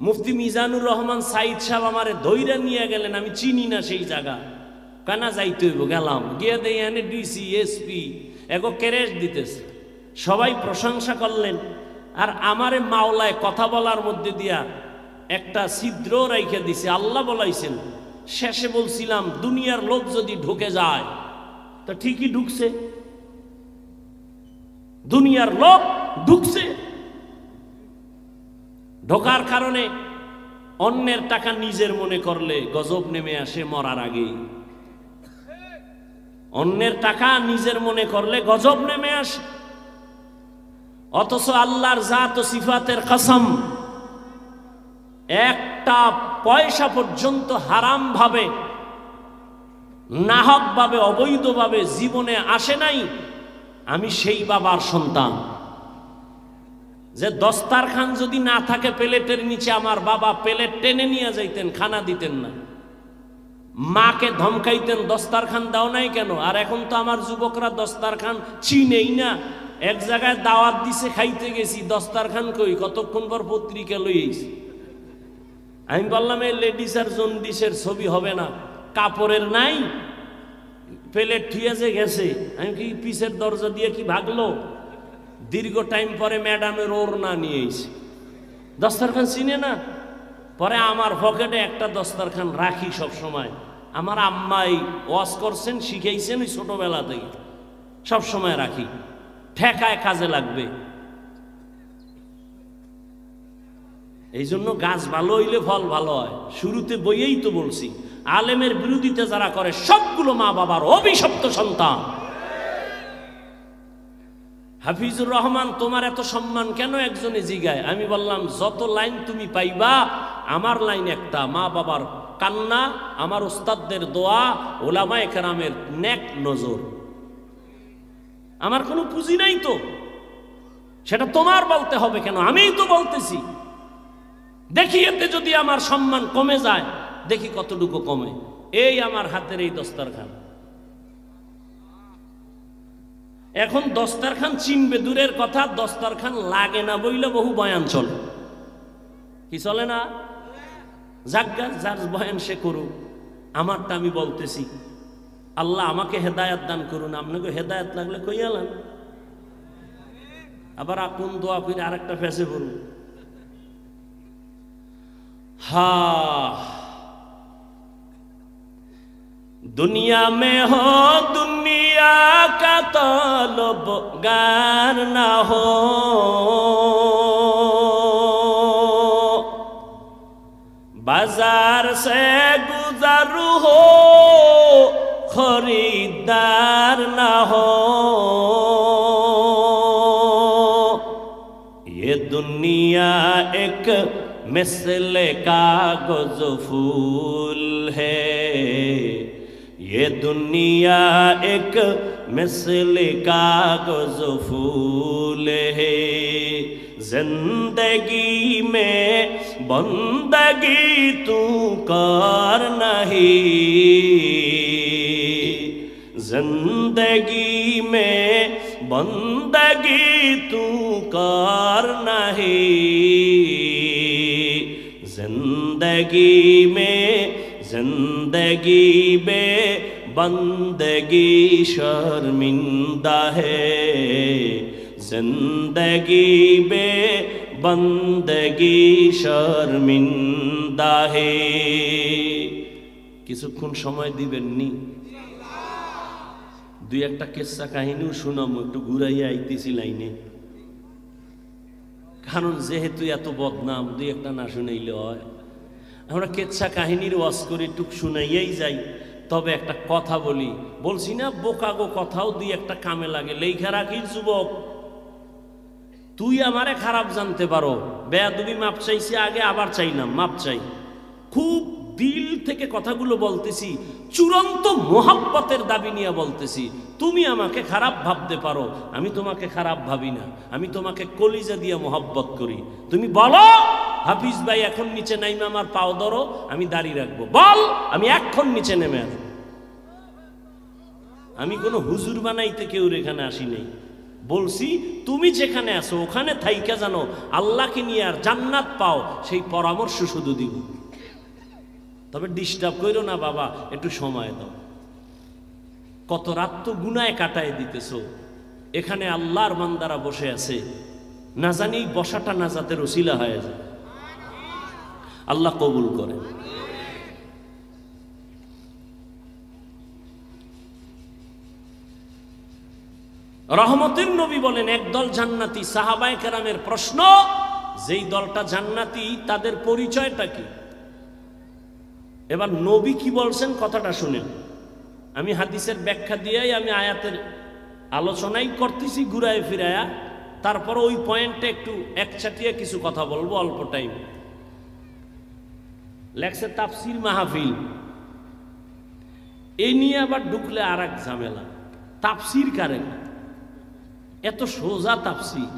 S1: মুফতি মিজানুর রহমান সাইদ সাহেব আমারে ধৈর্য নিয়ে গেলেন, আমি চিনি না সেই জায়গা, কানা যাইতে হইব। গেলাম, গিয়ে দেই এনে ডিসি এসপি এগো ক্যারেজ দিতেছে, সবাই প্রশংসা করলেন। আর আমারে মাওলায় কথা বলার মধ্যে দিয়া একটা ছিদ্র রাইখে দিছে। আল্লাহ বলাইছেন, শেষে বলছিলাম দুনিয়ার লোক যদি ঢুকে যায় তো ঠিকই ঢুকছে, দুনিয়ার লোক ঢুকছে। ঢোকার কারণে অন্যের টাকা নিজের মনে করলে গজব নেমে আসে মরার আগেই। অন্যের টাকা নিজের মনে করলে গজব নেমে আসে। অথচ আল্লাহর জাত ও সিফাতের কসম, একটা পয়সা পর্যন্ত হারাম ভাবে, নাহক ভাবে, অবৈধভাবে জীবনে আসে নাই। আমি সেই বাবার সন্তান যে দস্তারখান যদি না থাকে প্লেটের নিচে, আমার বাবা প্লেট টেনে নিয়ে যাইতেন, খানা দিতেন না। মাকে ধমকাইতেন, দস্তারখান দাও নাই কেন? আর এখন তো আমার যুবকরা দস্তারখান চিনেই না। এক জায়গায় দাওয়াত দিছে, খাইতে গেছি, দস্তারখান কই, কতক্ষণ পর পত্রিকা লইয়েছি। আমি বললাম এই লেডিস আর জন্ডিসের ছবি হবে না, কাপড়ের নাই, প্লেট ঠিয়ে যে গেছে। আমি কি পিছের দরজা দিয়ে কি ভাগলো? দীর্ঘ টাইম পরে ম্যাডামের ওড়না নিয়ে এসে, দস্তারখান চিনে না। পরে আমার পকেটে একটা দস্তারখান রাখি সব সময়। আমার আম্মাই ওয়াজ করছেন, শিখাইছেন ওই ছোটবেলা থেকে, সব সময় রাখি, ঠেকায় কাজে লাগবে। এই জন্য গাছ ভালো হইলে ফল ভালো হয়। শুরুতে বইয়েই তো বলছি, আলেমের বিরোধিতা যারা করে সবগুলো মা বাবার অভিশপ্ত সন্তান। হাফিজুর রহমান, তোমার এত সম্মান কেন? একজনে জিগায়। আমি বললাম, যত লাইন তুমি পাইবা, আমার লাইন একটা, মা বাবার কান্না, আমার ওস্তাদদের দোয়া, ওলামায়ে কেরামের নেক নজর। আমার কোনো পুঁজি নাই তো, সেটা তোমার বলতে হবে কেন? আমিই তো বলতেছি। দেখি এতে যদি আমার সম্মান কমে যায়, দেখি কতটুকু কমে। এই আমার হাতের এই দস্তারখান। এখন দস্তারখান চিনবে দূরের কথা, দস্তারখান লাগে না বইলে বহু বয়ান চলে। কি চলে না? যাজ্ঞা, যার বয়ান সে করুক, আমারটা আমি বলতেছি। আল্লাহ আমাকে হেদায়েত দান করুন, আপনাকে হেদায়েত লাগলে কইয়ালেন, আবার কোন দোয়া করে আরেকটা ফেসে পড়ুন। दुनिया में हो दुनिया का तलबगार ना हो, बाजार से गुजर हो खरीदार ना हो, ये दुनिया एक मिसले कागज फूल है, ये दुनिया एक मिसले कागज फूल है, जिंदगी में बंदगी तू कर नहीं, जिंदगी में बंदगी तू कर नहीं, जिंदगी में बंदगी शर्मिंदा है, जिंदगी में बंदगी शर्मिंदा है। কিছুক্ষণ সময় দিবেন নি? দুই একটা কিস্সা কাহিনীও শুনাম, একটু ঘুরাইয়া আইতেছি লাইনে, কারণ যেহেতু এত বদনাম দুই একটা না শুনাইলে হয়। আমরা কেচ্ছা কাহিনীর ওয়াজ করে টুক শুনাইয়াই যাই। তবে একটা কথা বলি, বলছি না বোকাগো কথাও দুই একটা কামে লাগে। লেখা রাখিস যুবক, তুই আমারে খারাপ জানতে পারো, বেয়াদবি মাপ চাইছি আগে, আবার চাইলাম মাপ চাই, খুব দিল থেকে কথাগুলো বলতেছি, চূড়ান্ত মোহাব্বতের দাবি নিয়ে বলতেছি। তুমি আমাকে খারাপ ভাবতে পারো, আমি তোমাকে খারাপ ভাবি না, আমি তোমাকে কলিজা দিয়ে মোহাব্বত করি। তুমি বলো হাফিজ ভাই এখন নিচে নাইমে আমার পাও ধরো, আমি দাঁড়িয়ে রাখবো, বল আমি এখন নিচে নেমে আসবো। আমি কোনো হুজুর বানাইতে কেউ এখানে আসি নাই, বলছি তুমি যেখানে আছো ওখানে থাইকা জানো আল্লাহকে নিয়ে আর জান্নাত পাও, সেই পরামর্শ শুধু দিব। তবে ডিস্টার্ব করো না বাবা, একটু সময় দাও। কত রাত তো গুনায় কাটায় দিতেছো, এখানে আল্লাহর বান্দারা বসে আছে, না জানি বসাটা নাজাতের ওসিলা হয়ে যায়। আল্লাহ কবুল করে। রহমতের নবী বলেন একদল জান্নাতি। সাহাবায়ে কেরামের প্রশ্ন, যেই দলটা জান্নাতি তাদের পরিচয়টা কি? এবার নবী কি বলছেন কথাটা শুনেন। আমি হাদিসের ব্যাখ্যা দিয়েই আমি আয়াতের আলোচনাই করতেছি ঘুরায় ফিরায়া, তারপর ওই পয়েন্টে একটু একচাটিয়া কিছু কথা বলবো অল্প টাইম। লেখছে তাফসির মাহফিল, এই নিয়ে আবার ঢুকলে আর এক ঝামেলা। তাফসির কারে? এত সোজা তাফসির,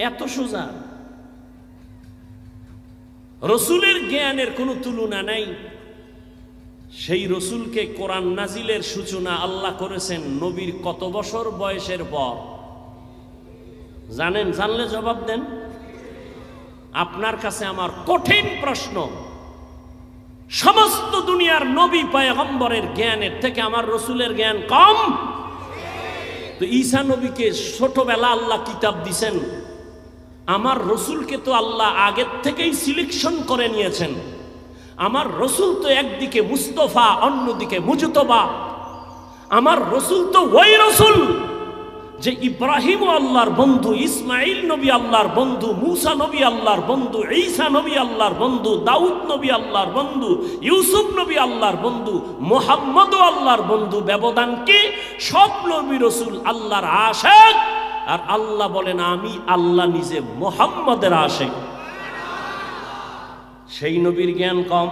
S1: এত সোজা। রসুলের জ্ঞানের কোনো তুলনা নাই। সেই রসুলকে কোরআন নাজিলের সূচনা আল্লাহ করেছেন নবীর কত বছর বয়সের পর জানেন? জানলে জবাব দেন। আপনার কাছে আমার কঠিন প্রশ্ন, সমস্ত দুনিয়ার নবী পয়গম্বরের জ্ঞানের থেকে আমার রসুলের জ্ঞান কম? তো ঈসা নবীকে ছোটবেলা আল্লাহ কিতাব দিছেন, আমার রসুলকে তো আল্লাহ আগের থেকেই সিলেকশন করে নিয়েছেন। আমার রসুল তো একদিকে মুস্তফা, অন্যদিকে মুজতবা। আমার রসুল তো ওই রসুল যে ইব্রাহিম আল্লাহর বন্ধু, ইসমাইল নবী আল্লাহর বন্ধু, মুসা নবী আল্লাহর বন্ধু, ঈসা নবী আল্লাহর বন্ধু, দাউদ নবী আল্লাহর বন্ধু, ইউসুফ নবী আল্লাহর বন্ধু, মুহাম্মদও আল্লাহর বন্ধু। ব্যবধান কি? সব নবী রসুল আল্লাহর আশিক, আর আল্লাহ বলেন আমি আল্লাহ নিজে মুহাম্মদের আশিক। সেই নবীর জ্ঞান কম?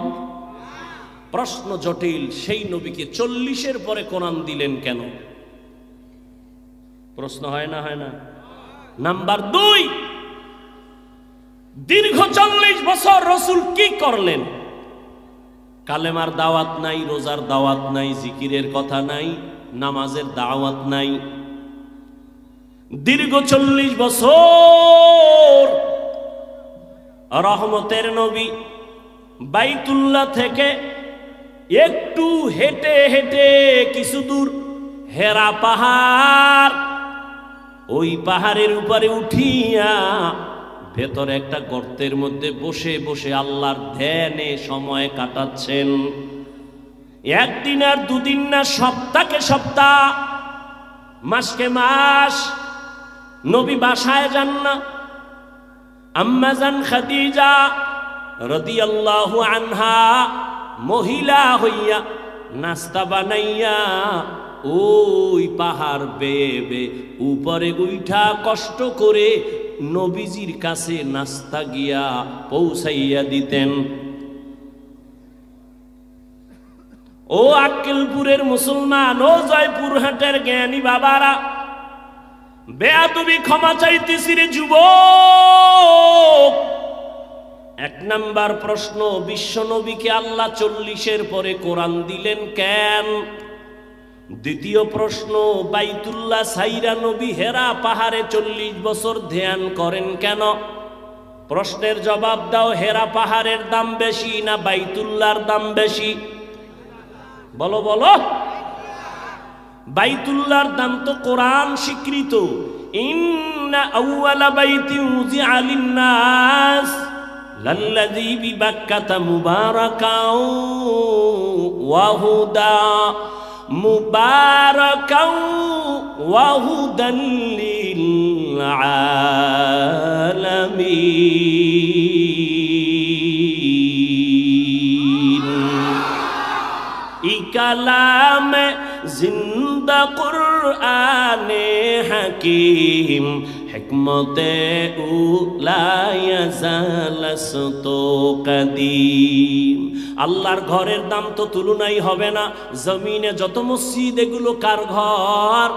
S1: প্রশ্ন জটিল। সেই নবীকে 40-এর পরে কোরআন দিলেন কেন? প্রশ্ন হয় না? হয় না? নাম্বার 2, দীর্ঘ 40 বছর রসুল কি করলেন? কালেমার দাওয়াত নাই, রোজার দাওয়াত নাই, জিকিরের কথা নাই, নামাজের দাওয়াত নাই। দীর্ঘ 40 বছর রহমতের নবী বাইতুল্লাহ থেকে একটু হেঁটে হেঁটে কিছু দূর হেরা পাহাড়, ওই পাহাড়ের উপরে উঠিয়া ভেতরে একটা গর্তের মধ্যে বসে বসে আল্লাহর ধ্যানে সময় কাটাচ্ছেন। একদিন আর দুদিন না, সপ্তাহকে সপ্তাহ, মাসকে মাস নবী বাসায় যান না। আম্মা জান খাদিজা রাদিয়াল্লাহু আনহা মহিলা হইয়া নাস্তা বানাইয়া ওই পাহাড় বেয়ে বেয়ে উপরে উঠা কষ্ট করে নবীজির কাছে নাস্তা গিয়া পৌঁছাইয়া দিতেন। ও আক্কেলপুরের মুসলমান, ও জয়পুরহাটের জ্ঞানী বাবারা, বেয়াদবি ক্ষমা চাইতেছি রে যুবক। এক নাম্বার প্রশ্ন, বিশ্ব নবীকে আল্লাহ 40-এর পরে কোরআন দিলেন কেন? দ্বিতীয় প্রশ্ন, বাইতুল্লাহ সাইরা নবী হেরা পাহাড়ে 40 বছর ধ্যান করেন কেন? প্রশ্নের জবাব দাও। হেরা পাহাড়ের দাম বেশি না বাইতুল্লাহর দাম বেশি? বলো বলো। বাইতুল্লাহর দাম তো কোরআন স্বীকৃত। ইন্না আউওয়ালা বাইতি উযিআ লিন-নাস লাল্লাযী বিবাক্কাতা মুবারাকাও ওয়া হুদা মুবারাকাও ওয়া হুদাল লিল আলামিন। কালাম জিন্দা কুরআনে হাকিম হিকমতে উলা ইয়াজালাসতু কাদিম। আল্লাহর ঘরের দাম তো তুলনাই হবে না। জমিনে যত মসজিদ, এগুলো কার ঘর?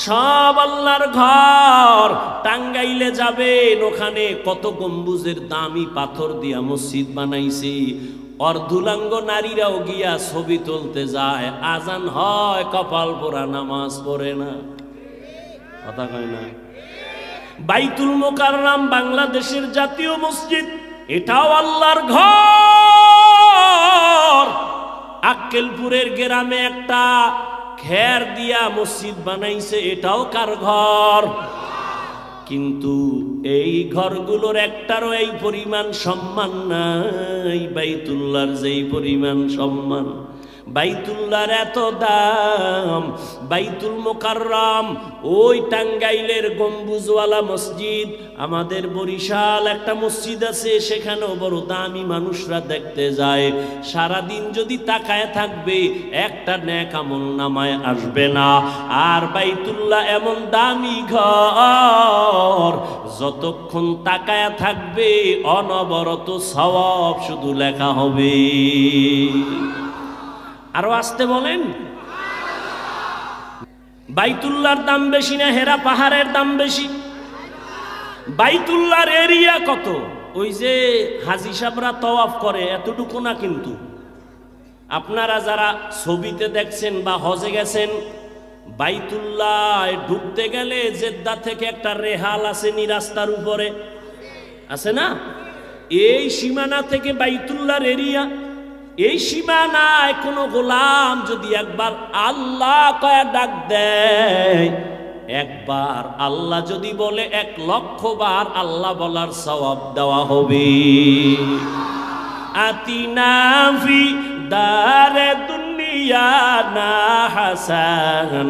S1: সব আল্লাহর ঘর। টাঙ্গাইলে যাবেন, ওখানে কত গম্বুজের দামি পাথর দিয়া মসজিদ বানাইছে। অর্ধুলাঙ্গ নারীরাও গিয়া ছবি তুলতে যায়, আজান হয় কপাল পোড়া, নামাজ পড়ে না। কথা কয় না? বাইতুল মোকাররম বাংলাদেশের জাতীয় মসজিদ, এটাও আল্লাহর ঘর। আক্কেলপুরের গ্রামে একটা খের দিয়া মসজিদ বানাইছে, এটাও কার ঘর? কিন্তু এই ঘরগুলোর একটারও এই পরিমাণ সম্মান নাই বাইতুল্লাহর যেই পরিমাণ সম্মান। বাইতুল্লাহর এত দাম। বাইতুল মোকাররম ওই টাঙ্গাইলের গম্বুজওয়ালা মসজিদ, আমাদের বরিশাল একটা মসজিদ আছে, সেখানেও বড় দামি মানুষরা দেখতে যায়। সারাদিন যদি তাকায় থাকবে, একটা নেক আমল নামায় আসবে না। আর বাইতুল্লাহ এমন দামি ঘর, যতক্ষণ তাকায় থাকবে অনবরত সওয়াব শুধু লেখা হবে। আরো আসতে বলেন। বাইতুল্লাহর দাম বেশি না হেরা পাহাড়ের দাম বেশি? বাইতুল্লাহর এরিয়া কত? ওই যে হাজী সাহেবরা তওয়াফ করে এতটুকু না, কিন্তু আপনারা যারা ছবিতে দেখছেন বা হজে গেছেন, বাইতুল্লাহ ঢুকতে গেলে জেদ্দা থেকে একটা রেহাল আসেনি রাস্তার উপরে, আছে না? এই সীমানা থেকে বাইতুল্লাহর এরিয়া, এই সীমানায় কোনো গোলাম যদি একবার আল্লাহ কয়া ডাক দেয়, একবার আল্লাহ যদি বলে 1,00,000 বার আল্লাহ বলার সওয়াব দেওয়া হবে। আতিনা ফি দারে দুনিয়া না হাসান,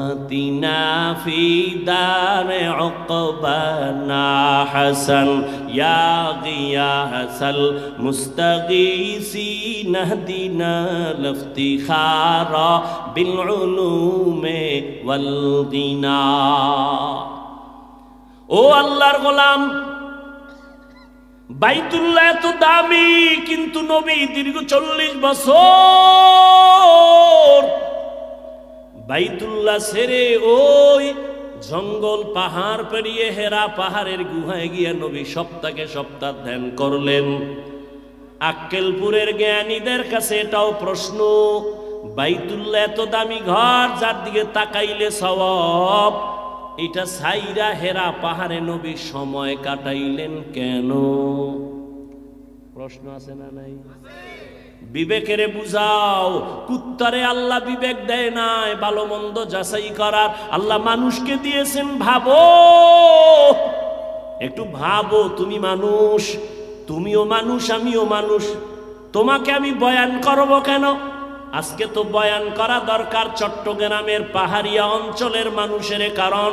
S1: আতিনা ফি দারে উকবানা হাসান, ইয়া গিয়াসাল মুস্তাগীসিন হদিনা লিফতিখারা বিল উলুমে ওয়াল গিনা। ও আল্লাহর গোলাম, বাইতুল্লাহ এত দামি, কিন্তু নবী দীর্ঘ 40 বছর বাইতুল্লাহ ছেড়ে ওই জঙ্গল পাহাড় পেরিয়ে হেরা পাহাড়ের গুহায় গিয়ে নবী সপ্তাহে সপ্তাহ ধ্যান করলেন। আক্কেলপুরের জ্ঞানীদের কাছে এটাও প্রশ্ন, বাইতুল্লাহ এত দামি ঘর, যার দিকে তাকাইলে সওয়াব, এটা সাইরা হেরা পাহাড়ে নবী সময় কাটাইলেন কেন? প্রশ্ন আছে না নাই? বিবেকেরে বুঝাও, কুত্তারে আল্লাহ বিবেক দেয় নাই ভালো মন্দ যাচাই করার, আল্লাহ মানুষকে দিয়েছেন। ভাবো, একটু ভাবো, তুমি মানুষ, তুমিও মানুষ, আমিও মানুষ। তোমাকে আমি বয়ান করব কেন? আজকে তো বয়ান করা দরকার চট্টগ্রামের পাহাড়িয়া অঞ্চলের মানুষের, কারণ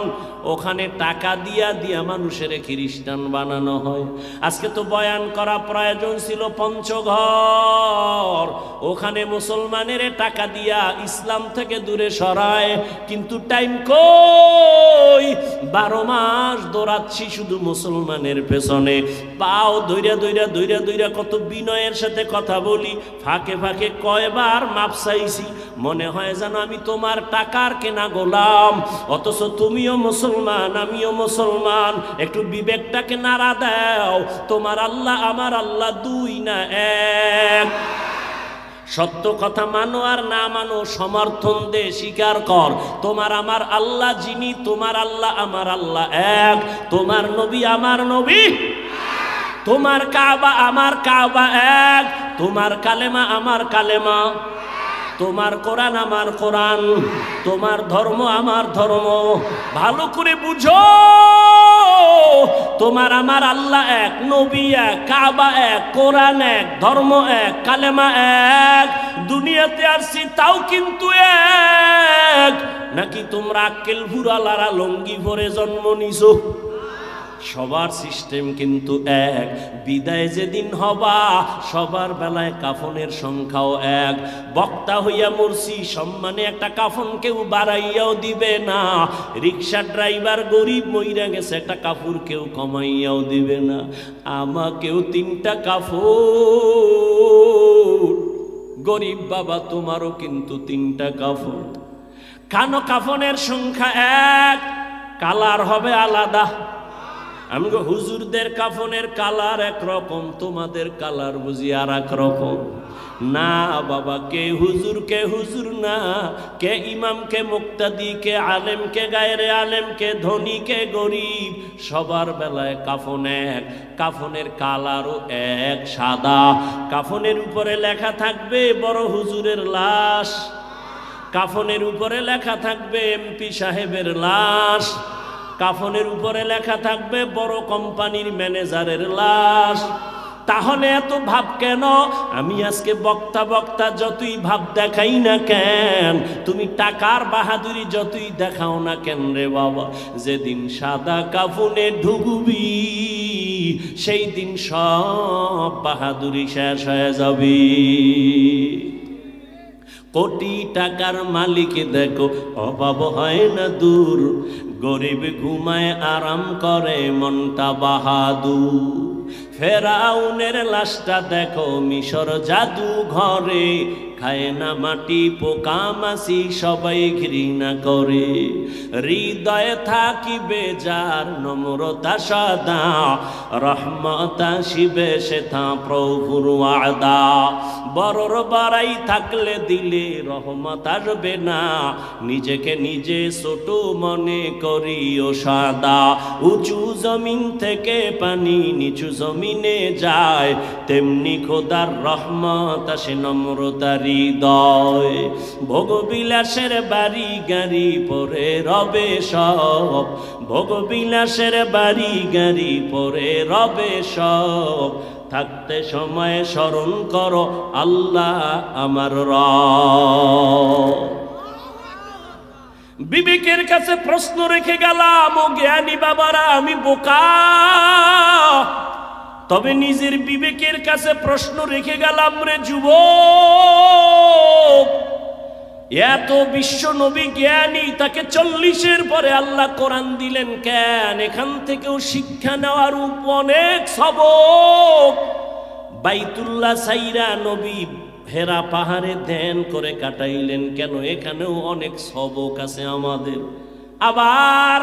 S1: ওখানে টাকা দিয়া দিয়া মানুষের খ্রিস্টান বানানো হয়। আজকে তো বয়ান করা প্রয়োজন ছিল পঞ্চঘর, ওখানে মুসলমানের টাকা দিয়া ইসলাম থেকে দূরে সরায়, কিন্তু টাইম কই? 12 মাস দৌড়াচ্ছি শুধু মুসলমানের পেছনে, পাও দইরা দইরা দইরা দইরা কত বিনয়ের সাথে কথা বলি, ফাঁকে ফাঁকে কয়বার মাপ চাইছি, মনে হয় যেন আমি তোমার টাকার কেনা গোলাম, অথচ তুমিও মুসলমান, আমিও মুসলমান। একটু বিবেকটাকে নাড়া দাও, তোমার আল্লাহ আমার আল্লাহ দুই না এক। সত্য কথা মানো আর না মানো, সমর্থন দে, স্বীকার কর, তোমার আমার আল্লাহ যিনি, তোমার আল্লাহ আমার আল্লাহ এক, তোমার নবী আমার নবী, তোমার কাবা আমার কাবা এক, তোমার কালেমা আমার কালেমা, তোমার কোরআন আমার কোরআন, তোমার ধর্ম আমার ধর্ম। ভালো করে বুঝো, তোমার আমার আল্লাহ এক, নবী এক, কাবা এক, কোরআন এক, ধর্ম এক, কালেমা এক। দুনিয়াতে আসছি তাও কিন্তু এক। নাকি তোমরা আক্কেল ভুরালারা লঙ্গি ভরে জন্ম নিছো? সবার সিস্টেম কিন্তু এক। বিদায় যেদিন হবা সবার বেলায় কাফনের সংখ্যাও এক। বক্তা হইয়া মরছি, সম্মানে একটা কাফন কেউ বাড়াইয়াও দিবে না। রিক্সা ড্রাইভার গরিব মইরা গেছে, একটা কাপড় কেউ কমাইয়াও দিবে না। আমাকেও 3টা কাপড়, গরিব বাবা তোমারও কিন্তু 3টা কাপড়। কানো কাফনের সংখ্যা এক, কালার হবে আলাদা। আমি হুজুরদের কাফনের কালার একরকম, তোমাদের কালার বুঝি আর এক রকম। না বাবা, কে হুজুর না, কে ইমাম, কে মুক্তাদি, কে আলেম, কে গায়রে আলেম, কে ধনী, কে গরিব, সবার বেলায় কাফন এক। কাফনের কালারও এক, সাদা। কাফনের উপরে লেখা থাকবে বড় হুজুরের লাশ, কাফনের উপরে লেখা থাকবে এমপি সাহেবের লাশ, কাফনের উপরে লেখা থাকবে বড় কোম্পানির ম্যানেজারের লাশ। তাহলে এত ভাব কেন? আমি আজকে বক্তা যতই ভাব দেখাই না কেন, তুমি টাকার বাহাদুরি যতই দেখাও না কেন রে বাবা, যেদিন সাদা কাফনে ঢুকবি সেই দিন সব বাহাদুরি শেষ হয়ে যাবে। কোটি টাকার মালিক দেখো অভাব হয় না দূর, গরিব ঘুমায় আরাম করে মনটা বাহাদুর। ফেরাউনের লাশটা দেখো মিশর জাদু ঘরে, খায় না মাটি পোকা মাছি সবাই ঘৃণা করে। হৃদয়ে থাকিবে যার নম্রতা সদা, রহমত আসিবে সেথা প্রভুর ওয়াদা। বড়র বাড়াই থাকলে দিলে রহমত আসবে না, নিজেকে নিজে ছোট মনে করিও সাদা। উঁচু জমিন থেকে পানি নিচু জমিনে যায়, তেমনি খোদার রহমত আসে নম্রতার হৃদয়। ভোগবিলাসের বাড়ি গাড়ি পরে রবে সব, ভোগবিলাসের বাড়ি গাড়ি পরে রবে সব। থাকতে সময় স্মরণ করো আল্লাহ আমার রব। বিবেকের কাছে প্রশ্ন রেখে গেলাম, ও জ্ঞানী বাবারা আমি বোকা, তবে নিজের বিবেকের কাছে প্রশ্ন রেখে গেলাম রে যুবক। এত বিশ্ব নবী জ্ঞানী, তাকে 40-এর পরে আল্লাহ কোরআন দিলেন কেন? এখান থেকেও শিক্ষা নেওয়ার অনেক সবক। বাইতুল্লাহ সাইরা নবী হেরা পাহাড়ে ধ্যান করে কাটাইলেন কেন? এখানেও অনেক সবক আছে আমাদের। আবার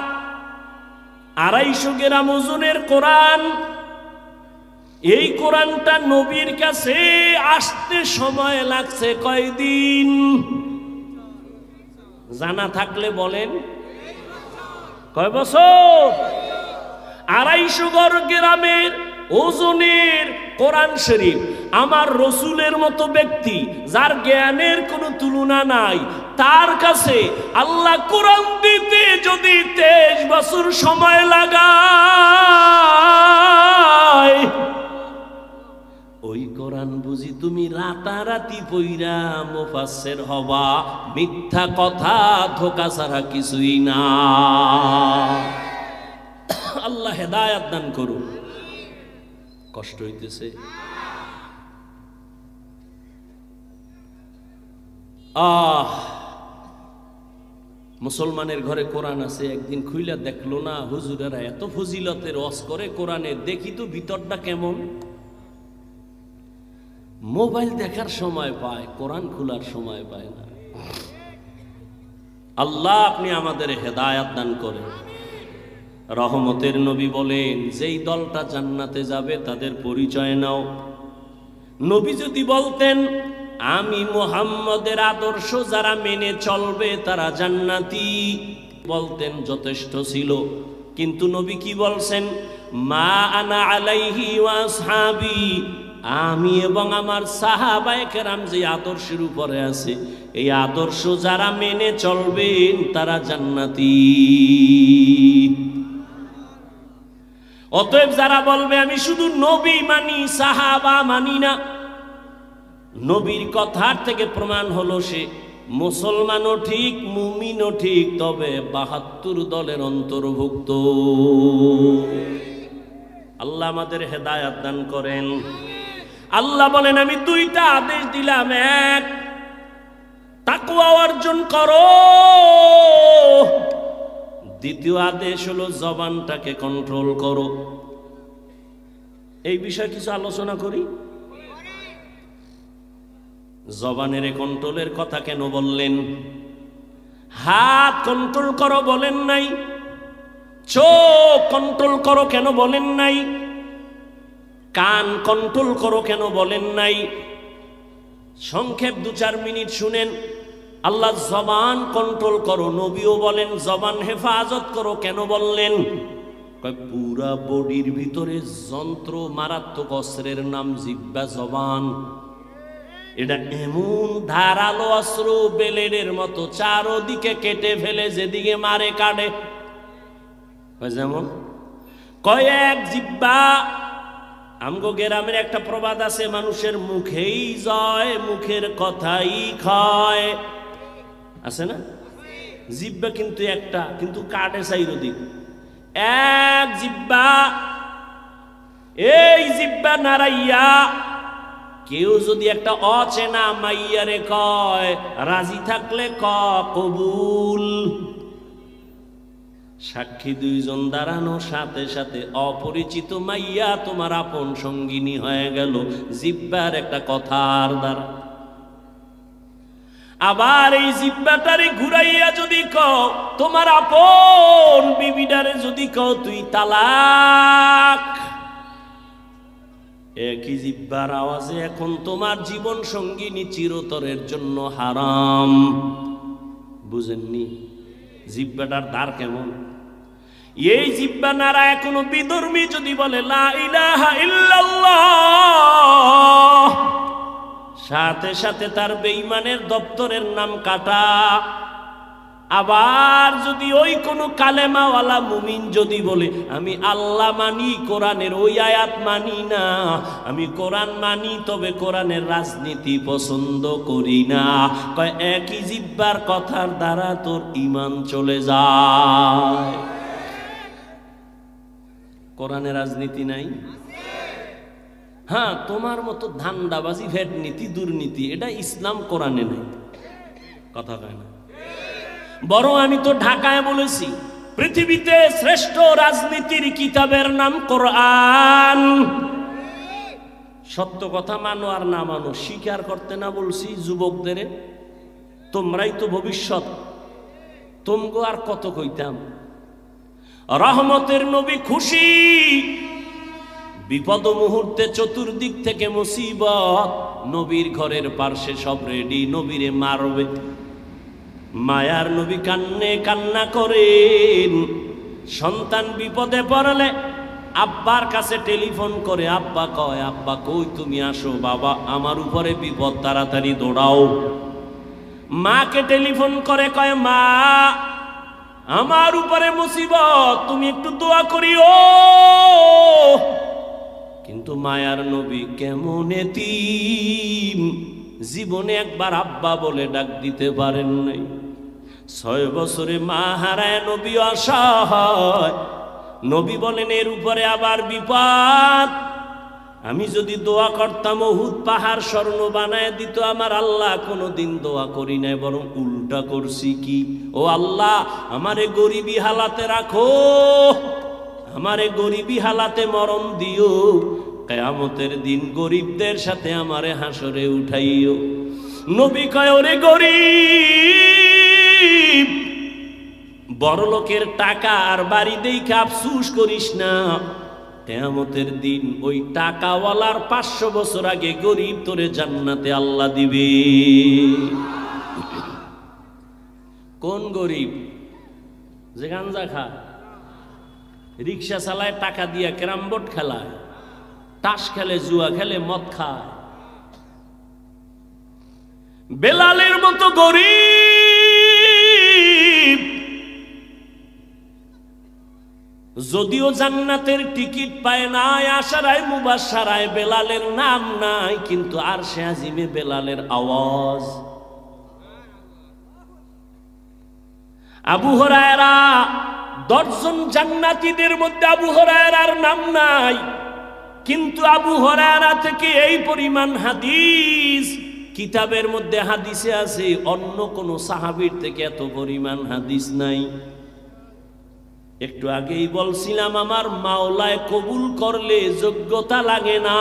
S1: 250 গ্রাম ওজনের কোরআন, এই কোরআনটা নবীর কাছে আসতে সময় লাগছে কয়দিন? জানা থাকলে বলেন, কয় বছর? 250 গ্রামের ওজনের কোরআন শরীফ আমার রসুলের মতো ব্যক্তি যার জ্ঞানের কোনো তুলনা নাই, তার কাছে আল্লাহ কোরআন দিতে যদি 23 বছর সময় লাগায়, ওই কোরআন বুঝি তুমি রাতারাতি পইরা মুফাসসির হবা? মিথ্যা কথা, ধোঁকা ছাড়া কিছুই না। আল্লাহ হেদায়েত দান করুন। কষ্ট হইতেছে? মুসলমানের ঘরে কোরআন আছে, একদিন খুইলা দেখলো না হুজুরেরা এত ফজিলতের ওয়াজ করে কোরআনের, দেখি তো ভিতরটা কেমন। মোবাইল দেখার সময় পায়, কোরআন খোলার সময় পায় না। আল্লাহ আপনি আমাদের হেদায়েত দান করেন। রহমতের নবী বলেন, যেই দলটা জান্নাতে যাবে তাদের পরিচয় নাও। নবী যদি বলতেন আমি মুহাম্মদের আদর্শ যারা মেনে চলবে তারা জান্নাতি, বলতেন যথেষ্ট ছিল। কিন্তু নবী কি বলছেন? মা আনা আলাইহি ওয়া আসহাবি, আমি এবং আমার সাহাবায়ে কেরাম যে আদর্শের উপরে আছে, এই আদর্শ যারা মেনে চলবেন তারা জান্নাতি। অতএব যারা বলবে আমি শুধু নবী মানি, সাহাবা মানি না, নবীর কথার থেকে প্রমাণ হলো সে মুসলমানও ঠিক, মুমিনও ঠিক, তবে ৭২ দলের অন্তর্ভুক্ত। আল্লাহ আমাদের হেদায়েত দান করেন। আল্লাহ বলেন আমি 2টা আদেশ দিলাম। এক, তাকওয়া অর্জন করো। দ্বিতীয় আদেশ হলো জবানটাকে কন্ট্রোল করো। এই বিষয়ে কিছু আলোচনা করি। জবানের কন্ট্রোলের কথা কেন বললেন? হাত কন্ট্রোল করো বলেন নাই? চোখ কন্ট্রোল করো কেন বলেন নাই? কান কন্ট্রোল করো কেন বলেন নাই? সংক্ষেপ 2-4 মিনিট শুনেন। আল্লাহ জবান কন্ট্রোল করো, নবীও বলেন জবান হেফাজত করো, কেন বললেন? পুরা বডির ভিতরে যন্ত্র, মারাত্মক অস্ত্রের নাম জিহ্বা, জবান। এটা এমন ধারালো অস্ত্র, বেলেডের মতো, চারদিকে কেটে ফেলে, যেদিকে মারে কাটে। যেমন কয়েক জিহ্বা। আমগো গ্রামের একটা প্রবাদ আছে, মানুষের মুখেই জয়, মুখের কথাই খায়, আছে না? জিহ্বা কিন্তু একটা, কিন্তু কাটে চাইরদিক। এক জিহ্বা, এই জিহ্বা নাড়াইয়া কেউ যদি একটা অচেনা মাইয়ারে কয়, রাজি থাকলে কবুল। সাক্ষী 2 জন দাঁড়ানো, সাথে সাথে অপরিচিত মাইয়া তোমার আপন সঙ্গিনী হয়ে গেল জিহ্বার একটা কথার দ্বারা। আবার এই জিহ্বাটারে ঘুরাইয়া যদি কও তোমার আপন বিবিডারে যদি কও তুই তালাক, একই জিহ্বার আওয়াজে এখন তোমার জীবন সঙ্গিনী চিরতরের জন্য হারাম। বুঝেননি জিহ্বাটার ধার কেমন? এই জিহ্বা নারা এখনো বিধর্মী যদি বলে লা ইলাহা ইল্লাল্লাহ, সাথে সাথে তার বেঈমানের দপ্তরের নাম কাটা। আবার যদি ওই কোনো কালেমাওয়ালা মুমিন যদি বলে আমি আল্লাহ মানি, কোরআনের ওই আয়াত মানি না, আমি কোরআন মানি তবে কোরআনের রাজনীতি পছন্দ করি না, কয় একই জিহ্বার কথার দ্বারা তোর ঈমান চলে যায়। কোরআনে রাজনীতি নাই? হ্যাঁ, তোমার মতো ধান্দাবাজি, ভেট নীতি, দুর্নীতি, এটা ইসলাম কোরআনে নাই। কথা কয় না? বরং আমি তো ঢাকায় বলেছি পৃথিবীতে শ্রেষ্ঠ রাজনীতির কিতাবের নাম কোরআন। সত্য কথা মানো আর না মানো, স্বীকার করতে না বলছি যুবকদের, তোমরাই তো ভবিষ্যৎ, তোমগো আর কত কইতাম। রহমতের নবী খুশি, বিপদ মুহূর্তে চতুর্দিক থেকে মুসিবত, নবীর ঘরের পার্শ্বে সব রেডি, নবীরে মারবে। মায়ার নবী কান্না করেন, সন্তান বিপদে পড়লে আব্বার কাছে টেলিফোন করে, আব্বা কয়, আব্বা কই তুমি আসো, বাবা আমার উপরে বিপদ, তাড়াতাড়ি দৌড়াও। মাকে টেলিফোন করে, কয় মা আমার উপরে মুসিবত, তুমি একটু দোয়া করিও। কিন্তু মায়ার নবী কেমন এতিম, জীবনে একবার আব্বা বলে ডাক দিতে পারেন নাই। 6 বছরে মা হারায় নবী অসহায়। নবী বলেন এর উপরে আবার বিপদ, আমি যদি দোয়া করতাম উহুদ পাহাড় স্বর্ণ বানায় দিত আমার আল্লাহ, কোনোদিন দোয়া করি নাই, বরং উল্টা করছি কি, ও আল্লাহ আমারে গরিবী হালাতে রাখো, আমারে গরিবী হালাতে মরণ দিও, কিয়ামতের দিন গরিবদের সাথে আমারে হাসরে উঠাইও। নবী কয় ওরে গরিব, বড় লোকের টাকা আর বাড়ি দেখে আফসুস করিস না, কিয়ামতের দিন ওই টাকাওয়ালার 500 বছর আগে গরিব তোরে জান্নাতে আল্লাহ দিবে। কোন গরিব? যে গাঞ্জা খায়, রিক্সা চালায়, টাকা দিয়া ক্যারাম বোর্ড খেলায়, তাস খেলে, জুয়া খেলে, মদ খায়। বেলালের মতো গরিব, যদিও জান্নাতের টিকিট পায় না, আশারায় মুবাশশারায় বেলালের নাম নাই, কিন্তু আরশে আজিমে বেলালের আওয়াজ। আবু হুরায়রা, 10 জন জান্নাতীদের মধ্যে আবু হুরায়রার নাম নাই, কিন্তু আবু হুরায়রা থেকে এই পরিমাণ হাদিস কিতাবের মধ্যে হাদিসে আছে, অন্য কোন সাহাবীর থেকে এত পরিমাণ হাদিস নাই। একটু আগেই বলছিলাম আমার মাওলায় কবুল করলে যোগ্যতা লাগে না।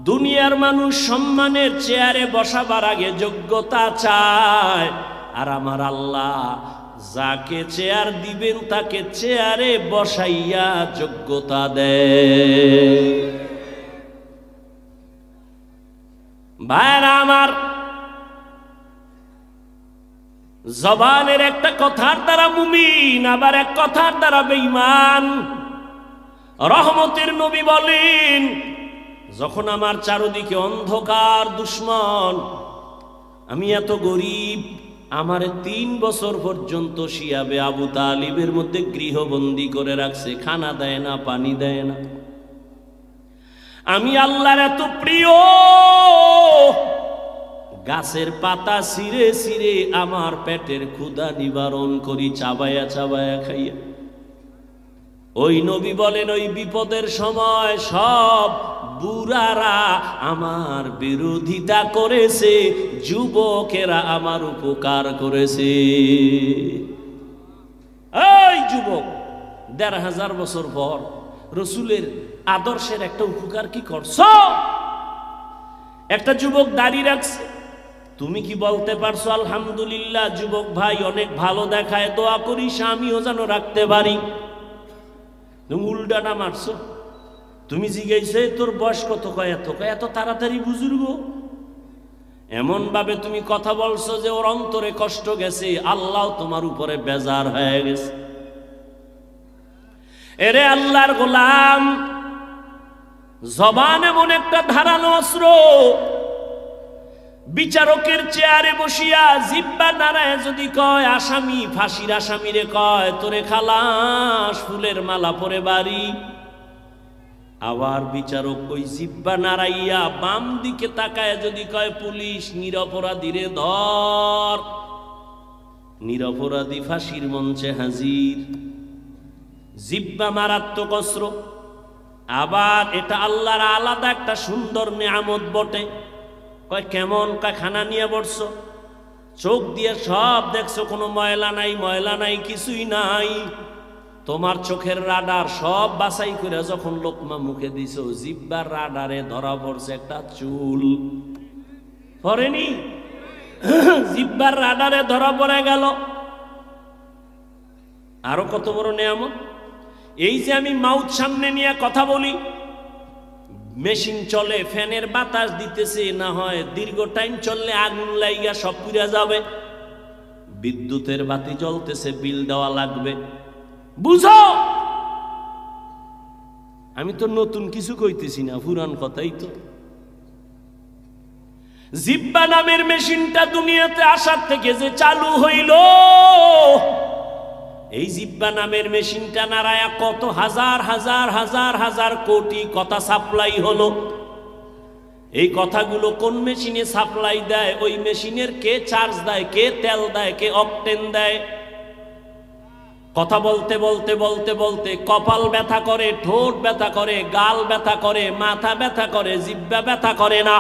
S1: দুনিয়ার মানুষ সম্মানের চেয়ারে বসাবার আগে যোগ্যতা চায়, আর আমার আল্লাহ যাকে চেয়ার দিবেন তাকে চেয়ারে বসাইয়া যোগ্যতা দেয়। ভাইরা আমার, জবানের একটা কথার দ্বারা মুমিন, আবার এক কথার দ্বারা বেঈমান। রহমতের নবী বলেন, যখন আমার চারদিকে অন্ধকার দুশ্মন, আমি এত গরিব, আমার 3 বছর পর্যন্ত শিয়াবে আবু তালিবের মধ্যে গৃহবন্দী করে রাখছে, খানা দেয় না, পানি দেয় না। আমি আল্লাহর এত প্রিয়, গাছের পাতা ছিঁড়ে ছিঁড়ে আমার পেটের ক্ষুধা নিবারণ করি, চাবায়া চাবায়া খাইয়া। ওই নবী বলেন, ওই বিপদের সময় সব বুড়ারা আমার বিরোধিতা করেছে, যুবকেরা আমার উপকার করেছে। এই যুবক, 1500 বছর পর রসুলের আদর্শের একটা উপকার কি করছ? একটা যুবক দাঁড়িয়ে রাখছে, তুমি কি বলতে পারছো আলহামদুলিল্লাহ যুবক ভাই অনেক ভালো দেখায়, দোয়া করিস আমিও যেন রাখতে পারি? তুমি উল্টাটা মারছো। তুমি জিজ্ঞাসা তোর বয়স কত? কয় এত। কয় এত তাড়াতাড়ি বুজুর্গ? এমন ভাবে তুমি কথা বলছো যে ওর অন্তরে কষ্ট গেছে, আল্লাহ তোমার উপরে বেজার হয়ে গেছে। এরে আল্লাহর গোলাম, জবান এমন একটা ধারালো অস্ত্র, বিচারকের চেয়ারে বসিয়া জিহ্বা নাড়ায় যদি কয় আসামি, ফাঁসির আসামিরে কয় তোরে খালাস, ফুলের মালা পরে বাড়ি। আবার বিচারক ওই জিহ্বা নাড়াইয়া বাম দিকে তাকায় যদি কয় পুলিশ, নিরপরাধীরে ধর, নিরপরাধী ফাঁসির মঞ্চে হাজির। জিহ্বা মারাত্মক অস্ত্র। আবার এটা আল্লাহর আলাদা একটা সুন্দর নিয়ামত বটে। কয় কেমন? কয় খানা নিয়ে বসছো, চোখ দিয়ে সব দেখছো, কোনো ময়লা নাই, ময়লা নাই, কিছুই নাই। তোমার চোখের রাডার সব বাছাই করে যখন লোকমা মুখে দিছো, জিহ্বার রাডারে ধরা পড়ছে একটা চুল। পড়েনি? জিহ্বার রাডারে ধরা পড়ে গেল। আরো কত বড় নিয়ামত! এই যে আমি মাউথ সামনে নিয়ে কথা বলি, মেশিন চলে, ফ্যানের বাতাস দিতেছে, না হয় দীর্ঘ টাইম চললে আগুন লাইগা সব পুড়ে যাবে। বিদ্যুতের বাতি জ্বলতেছে, বিল দেওয়া লাগবে। বুঝো, আমি তো নতুন কিছু কইতেছি না, পুরান কথাই তো। জিহ্বা নামের মেশিনটা দুনিয়াতে আসার থেকে যে চালু হইল, এই জিহ্বা নামের মেশিনটা নাড়ায়া কত হাজার হাজার হাজার হাজার কোটি কথা সাপ্লাই হলো। এই কথাগুলো কোন মেশিনে সাপ্লাই দেয়? ওই মেশিনের কে চার্জ দেয়, কে তেল দেয়, কে অকটেন দেয়? কথা বলতে বলতে বলতে বলতে কপাল ব্যথা করে, ঠোঁট ব্যথা করে, গাল ব্যথা করে, মাথা ব্যথা করে, জিহ্বা ব্যথা করে না?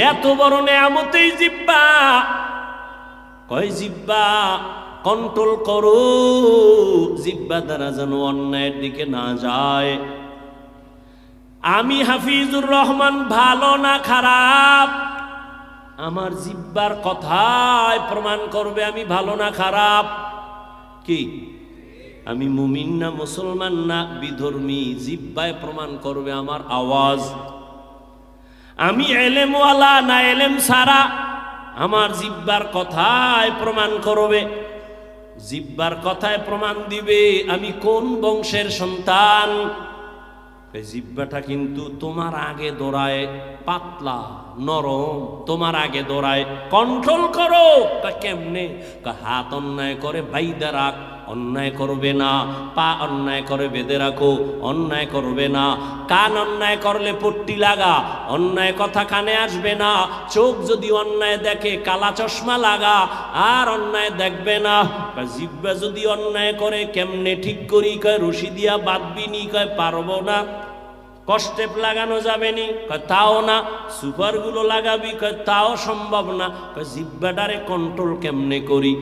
S1: এত বড় নেয়ামতেই জিহ্বা। কয় জিহ্বা কন্ট্রোল করো, জিহ্বা দ্বারা যেন অন্যায়ের দিকে না যায়। আমি হাফিজুর রহমান ভালো না খারাপ, আমার জিহ্বার কথায় প্রমাণ করবে আমি ভালো না খারাপ। কি আমি মুমিন না মুসলমান না বিধর্মী, জিহ্বায় প্রমাণ করবে আমার আওয়াজ। আমি এলেমওয়ালা না এলেম সারা, আমার জিহ্বার কথায় প্রমাণ করবে। জিহ্বার কথায় প্রমাণ দিবে আমি কোন বংশের সন্তান। জিহ্বাটা কিন্তু তোমার আগে দৌড়ায়, পাতলা নরম, তোমার আগে দৌড়ায়। কন্ট্রোল করো। কেমনে? হাত অন্যায় করে বাইদা রাখ, অন্যায় করবে না। পা অন্যায় করে বেঁধে রাখো, অন্যায় করবে না। কান অন্যায় করলে পট্টি লাগা, অন্যায় কথা কানে আসবে না। চোখ যদি অন্যায় দেখে কালা চশমা লাগা, আর অন্যায় দেখবে না। জিহ্বা যদি অন্যায় করে কেমনে ঠিক করি? কয় রশি দিয়া বাঁধবি নি? কয় পারবো না। কষ্টেপ লাগানো যাবে নি? কয় তাও না। সুপারগুলো লাগাবি? কয় তাও সম্ভব না। কয় জিহ্বাটারে কন্ট্রোল কেমনে করি?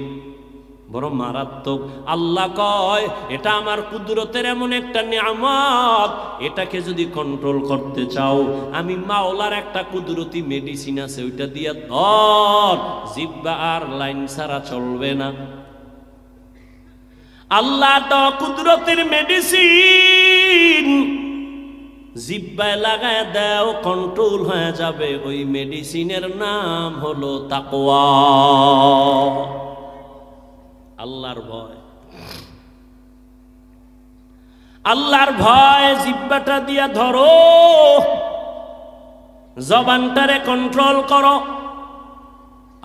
S1: বড় মারাত্মক। আল্লাহ কয় এটা আমার কুদরতের এমন একটা নিয়ামত, এটাকে যদি কন্ট্রোল করতে চাও, আমি মাওলার একটা কুদরতি মেডিসিন আছে, ওইটা দিয়া ধর, জিহ্বা আর লাইন ছাড়া চলবে না। আল্লাহ তো কুদরতের মেডিসিন জিহ্বায় লাগায় দাও, কন্ট্রোল হয়ে যাবে। ওই মেডিসিনের নাম হলো তাকওয়া, আল্লাহর ভয়। আল্লাহর ভয় জিহ্বাটা দিয়া ধরো, জবানটারে কন্ট্রোল করো।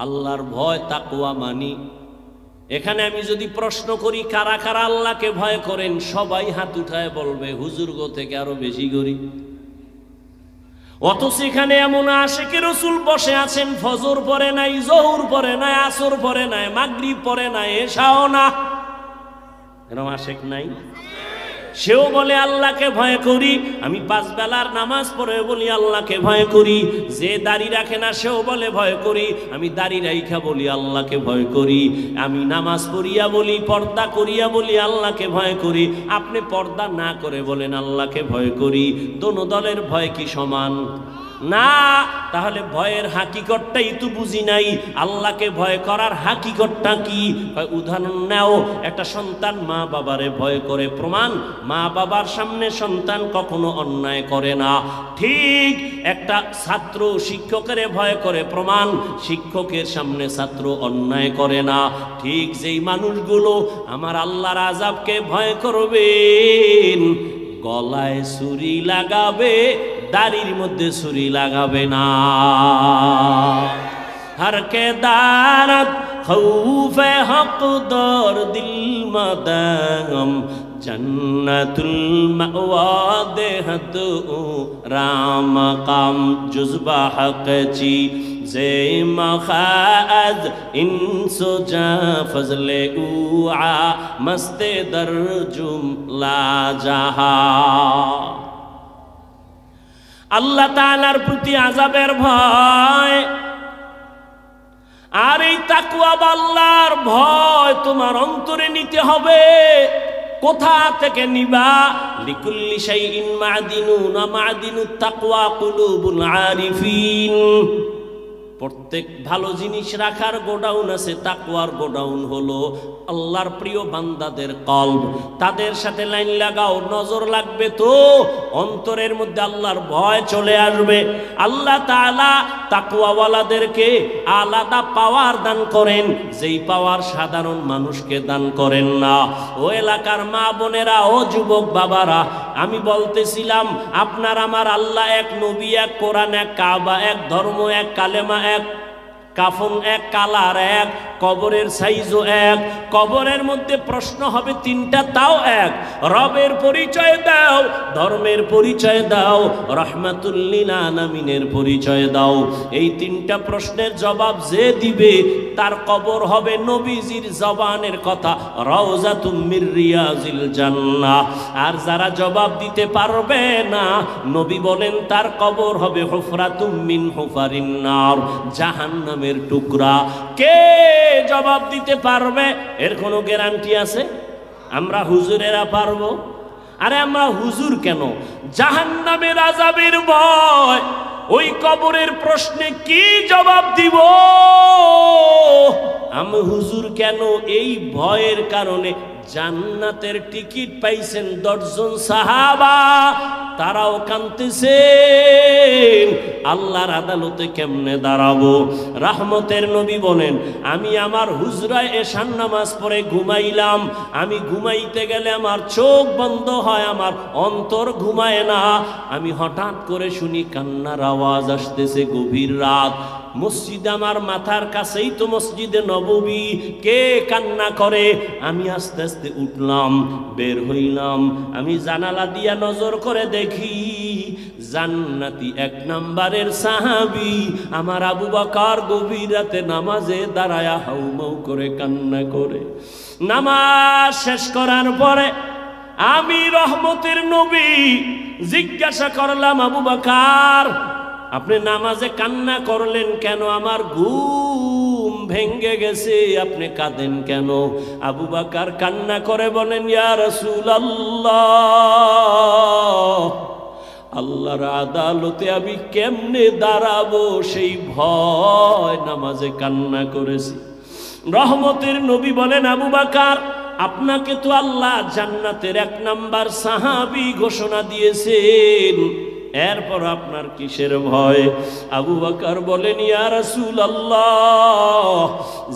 S1: আল্লাহর ভয় তাকওয়া মানি। এখানে আমি যদি প্রশ্ন করি কারা কারা আল্লাহকে ভয় করেন, সবাই হাত উঠায় বলবে হুজুর গো থেকে আরো বেশি করি। অথচ এখানে এমন আশিকে রাসূল বসে আছেন, ফজর পড়ে নাই, জোহর পড়ে নাই, আসর পড়ে নাই, মাগরিব পড়ে নাই, এশাও না। এরকম আশিক নাই? সেও বলে আল্লাহকে ভয় করি। আমি 5 বেলার নামাজ পড়ে বলি আল্লাহকে ভয় করি। যে দাড়ি রাখে না সেও বলে ভয় করি। আমি দাড়ি রাইখা বলি আল্লাহকে ভয় করি। আমি নামাজ পড়িয়া বলি, পর্দা করিয়া বলি আল্লাহকে ভয় করি। আপনি পর্দা না করে বলেন আল্লাহকে ভয় করি। দোনো দলের ভয় কি সমান? না। তাহলে ভয়ের হাকিকতটাই তো বুঝি নাই। আল্লাহকে ভয় করার হাকিকতটা কি? উদাহরণ নাও, একটা সন্তান মা বাবারে ভয় করে, প্রমাণ মা বাবার সামনে সন্তান কখনো অন্যায় করে না। ঠিক একটা ছাত্র শিক্ষকের ভয় করে, প্রমাণ শিক্ষকের সামনে ছাত্র অন্যায় করে না। ঠিক যেই মানুষগুলো আমার আল্লাহর আযাবকে ভয় করবেন, গলায় ছুরি লাগাবে, দাড়ির মধ্যে ছুরি লাগাবে না। हर के दारत खौफे हक दर दिल मदगम जन्नतुल मअवा देहत राम काम जुज़बा हक ची जे मखाद इंसो जा फजले उआ मस्ते दर जुमला जहा। আল্লাহ তাআলার প্রতি আযাবের ভয় আর এই তাকওয়া বা আল্লাহর ভয় তোমার অন্তরে নিতে হবে। কোথা থেকে নিবা? লিকুল্লি শাইইন মাদিনুন মাদিনুত তাকওয়া কুলুবুল আরিফিন। প্রত্যেক ভালো জিনিস রাখার গোডাউন আছে, তাকওয়ার গোডাউন হলো আল্লাহর প্রিয় বান্দাদের কলব। তাদের সাথে লাইন লাগাও, নজর লাগবে তো অন্তরের মধ্যে আল্লাহর ভয় চলে আসবে। আল্লাহ তাআলা তাকওয়াওয়ালাদেরকে আলাদা পাওয়ার দান করেন, যেই পাওয়ার সাধারণ মানুষকে দান করেন না। ও এলাকার মা বোনেরা, ও যুবক বাবারা, আমি বলতেছিলাম আপনার আমার আল্লাহ এক, নবী এক, কোরআন এক, কাবা এক, ধর্ম এক, কালেমা এক, কাফন এক, কালার এক, কবরের সাইজও এক। কবরের মধ্যে প্রশ্ন হবে তিনটা, তাও এক। রবের পরিচয় দাও, ধর্মের পরিচয় দাও, রাহমাতুল লিল আলামিনের পরিচয় দাও। এই তিনটা প্রশ্নের জবাব যে দিবে তার কবর হবে নবীজির জবানের কথা, রাউজাতুম মির রিয়াজিল জান্নাহ। আর যারা জবাব দিতে পারবে না, নবী বলেন তার কবর হবে হুফরাতুম মিন হুফারিন নার, জাহান্নামের টুকরা। কে জবাব দিতে পারবে? এর কোনো গ্যারান্টি আছে? আমরা হুজুরেরা পারবো? আরে আমরা হুজুর কেন, জাহান্নামের আযাবের ভয়, ওই কবরের প্রশ্নে কি জবাব দিব? আমি হুজুর কেন? এই ভয়ের কারণে জান্নাতের টিকিট পাইছেন 10 জন সাহাবা, তারাও কাঁদতেছেন আল্লাহর আদালতে কেমনে দাঁড়াবো। রাহমতের নবী বলেন, আমি আমার হুজরায় এশার নামাজ পড়ে ঘুমাইলাম, আমি ঘুমাইতে গেলে আমার চোখ বন্ধ হয়, আমার অন্তর ঘুমায় না। আমি হঠাৎ করে শুনি কান্নার আওয়াজ আসতেছে, গভীর রাত, মসজিদ আমার মাথার কাছেই তো মসজিদে নববী, কে কান্না করে? আমি আস্তে আস্তে উঠলাম, বের হইলাম, আমি জানালা দিয়া নজর করে দেখি জান্নাতি 1 নম্বরের সাহাবী আমার আবু বকর গভীর রাতে নামাজে দাঁড়ায়া হাউমাউ করে কান্না করে। নামাজ শেষ করার পরে আমি রহমতের নবী জিজ্ঞাসা করলাম, আবু বকর আপনি নামাজে কান্না করলেন কেন? আমার ঘুম ভেঙ্গে গেছে, আপনি কাঁদেন কেন? আবু বকর কান্না করে বলেন, ইয়া রাসূলুল্লাহ, আল্লাহর আদালতে আমি কেমনে দাঁড়াবো সেই ভয় নামাজে কান্না করেছি। রহমতের নবী বলেন, আবু বকর আপনাকে তো আল্লাহ জান্নাতের 1 নম্বর সাহাবী ঘোষণা দিয়েছেন, এরপর আপনার কিসের ভয়? আবু বকর বলেন, ইয়া রাসূলুল্লাহ,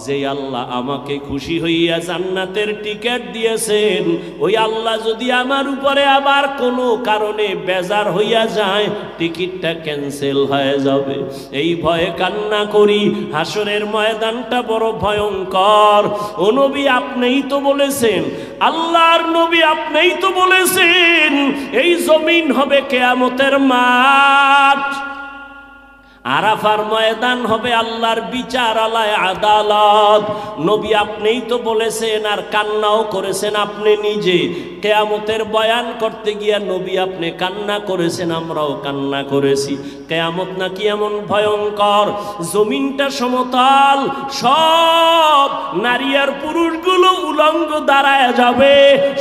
S1: যে আল্লাহ আমাকে খুশি হইয়া জান্নাতের টিকিট দিয়েছেন, ওই আল্লাহ যদি আমার উপরে আবার কোনো কারণে বেজার হইয়া যায়, টিকিটটা ক্যান্সেল হয়ে যাবে, এই ভয়ে কান্না করি। হাসরের ময়দানটা বড় ভয়ঙ্কর। ও নবী আপনিই তো বলেছেন, আল্লাহর নবী আপনিই তো বলেছেন এই জমিন হবে কিয়ামতের মাঠ, আরাফার ময়দান হবে আল্লাহর বিচারালয়, আদালত। নবী আপনিই তো বলেছেন, আর কান্নাও করেছেন আপনি নিজে। কিয়ামতের বয়ান করতে গিয়া নবী আপনি কান্না করেছেন, আমরাও কান্না করেছি। কিয়ামত নাকি এমন ভয়ঙ্কর, জমিনটা সমতল, সব নারী আর পুরুষগুলো উলঙ্গ দাঁড়ায় যাবে,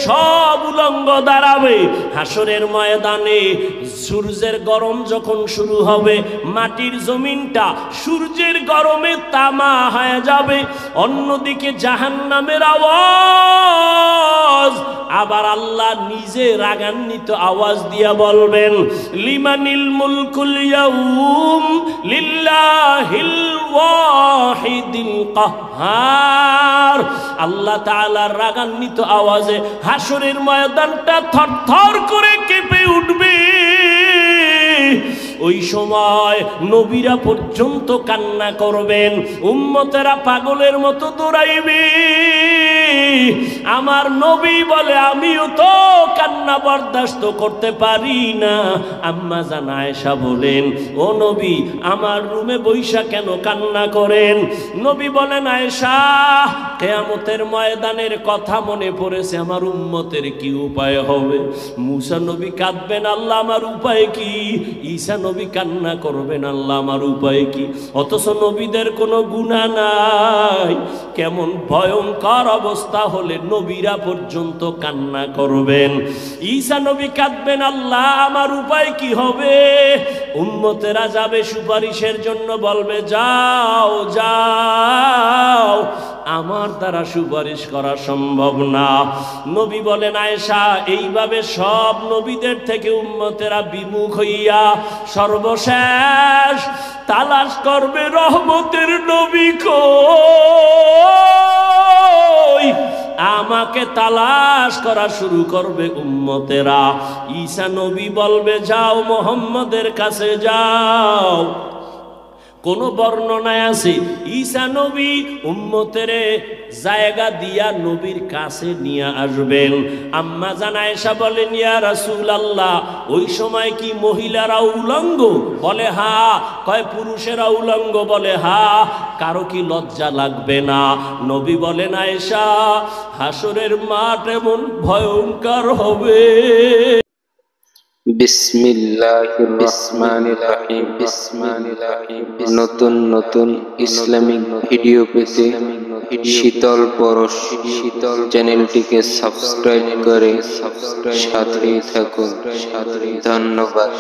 S1: সব উলঙ্গ দাঁড়াবে। হাসরের ময়দানে সূর্যের গরম যখন শুরু হবে, মাটির জমিনটা সূর্যের গরমে তামা হয়ে যাবে। অন্যদিকে জাহান্নামের আওয়াজ, আবার আল্লাহ নিজে রাগান্বিত আওয়াজ দিয়া বলবেন, লিমানিল মুলকুল ইয়াউম লিল্লাহিল ওয়াহিদিল কাহ্হার। আল্লাহ তাআলার রাগান্বিত আওয়াজে হাসরের ময়দানটা থরথর করে কেঁপে উঠবে। ওই সময় নবীরা পর্যন্ত কান্না করবেন, উম্মতেরা পাগলের মতো দৌড়াইবে। আমার নবী বলে, আমিও তো কান্না বরদাস্ত করতে পারি না। আম্মা জান আয়েশা বলেন, ও নবী আমার রুমে বৈশা কেন কান্না করেন? নবী বলেন, আয়েশা কিয়ামতের ময়দানের কথা মনে পড়েছে, আমার উম্মতের কি উপায় হবে? মুসা নবী কাঁদবেন, আল্লাহ আমার উপায় কি? ঈসা নবী কান্না করবেন, আল্লাহ আমার উপায় কি? অথচ নবীদের কোনো গুনাহ নাই, কেমন ভয়ঙ্কর অবস্থা হলে নবীরা পর্যন্ত কান্না করবেন। ঈসা নবী কাঁদবেন, আল্লাহ আমার উপায় কি হবে? উম্মতেরা যাবে সুপারিশের জন্য, বলবে যাও যাও, আমার দ্বারা সুপারিশ করা সম্ভব না। নবী বলেন, আয়েশা এইভাবে সব নবীদের থেকে উম্মতেরা বিমুখ হইয়া সর্বশেষ তালাশ করবে রহমতের নবী কই, আমাকে তালাশ করা শুরু করবে উম্মতেরা। ঈসা নবী বলবে যাও মুহাম্মদের কাছে যাও। কোন বর্ণনায় আছে ঈসা নবী উম্মতেরে জায়গা দিয়া নবীর কাছে নিয়ে আসবেন। আম্মা জান আয়েশা বলেন, ইয়া রাসূলুল্লাহ ওই সময় কি মহিলারা উলঙ্গ? বলে হা। কয় পুরুষেরা উলঙ্গ? বলে হা। কারো কি লজ্জা লাগবে না? নবী বলেন, আয়েশা হাসরের মাঠ এমন ভয়ঙ্কর হবে।
S2: বিসমিল্লাহির রহমানির রহিম। নতুন নতুন ইসলামিক ভিডিও পেতে শীতল পরশ চ্যানেলটিকে সাবস্ক্রাইব করে সাথেই থাকুন। ধন্যবাদ।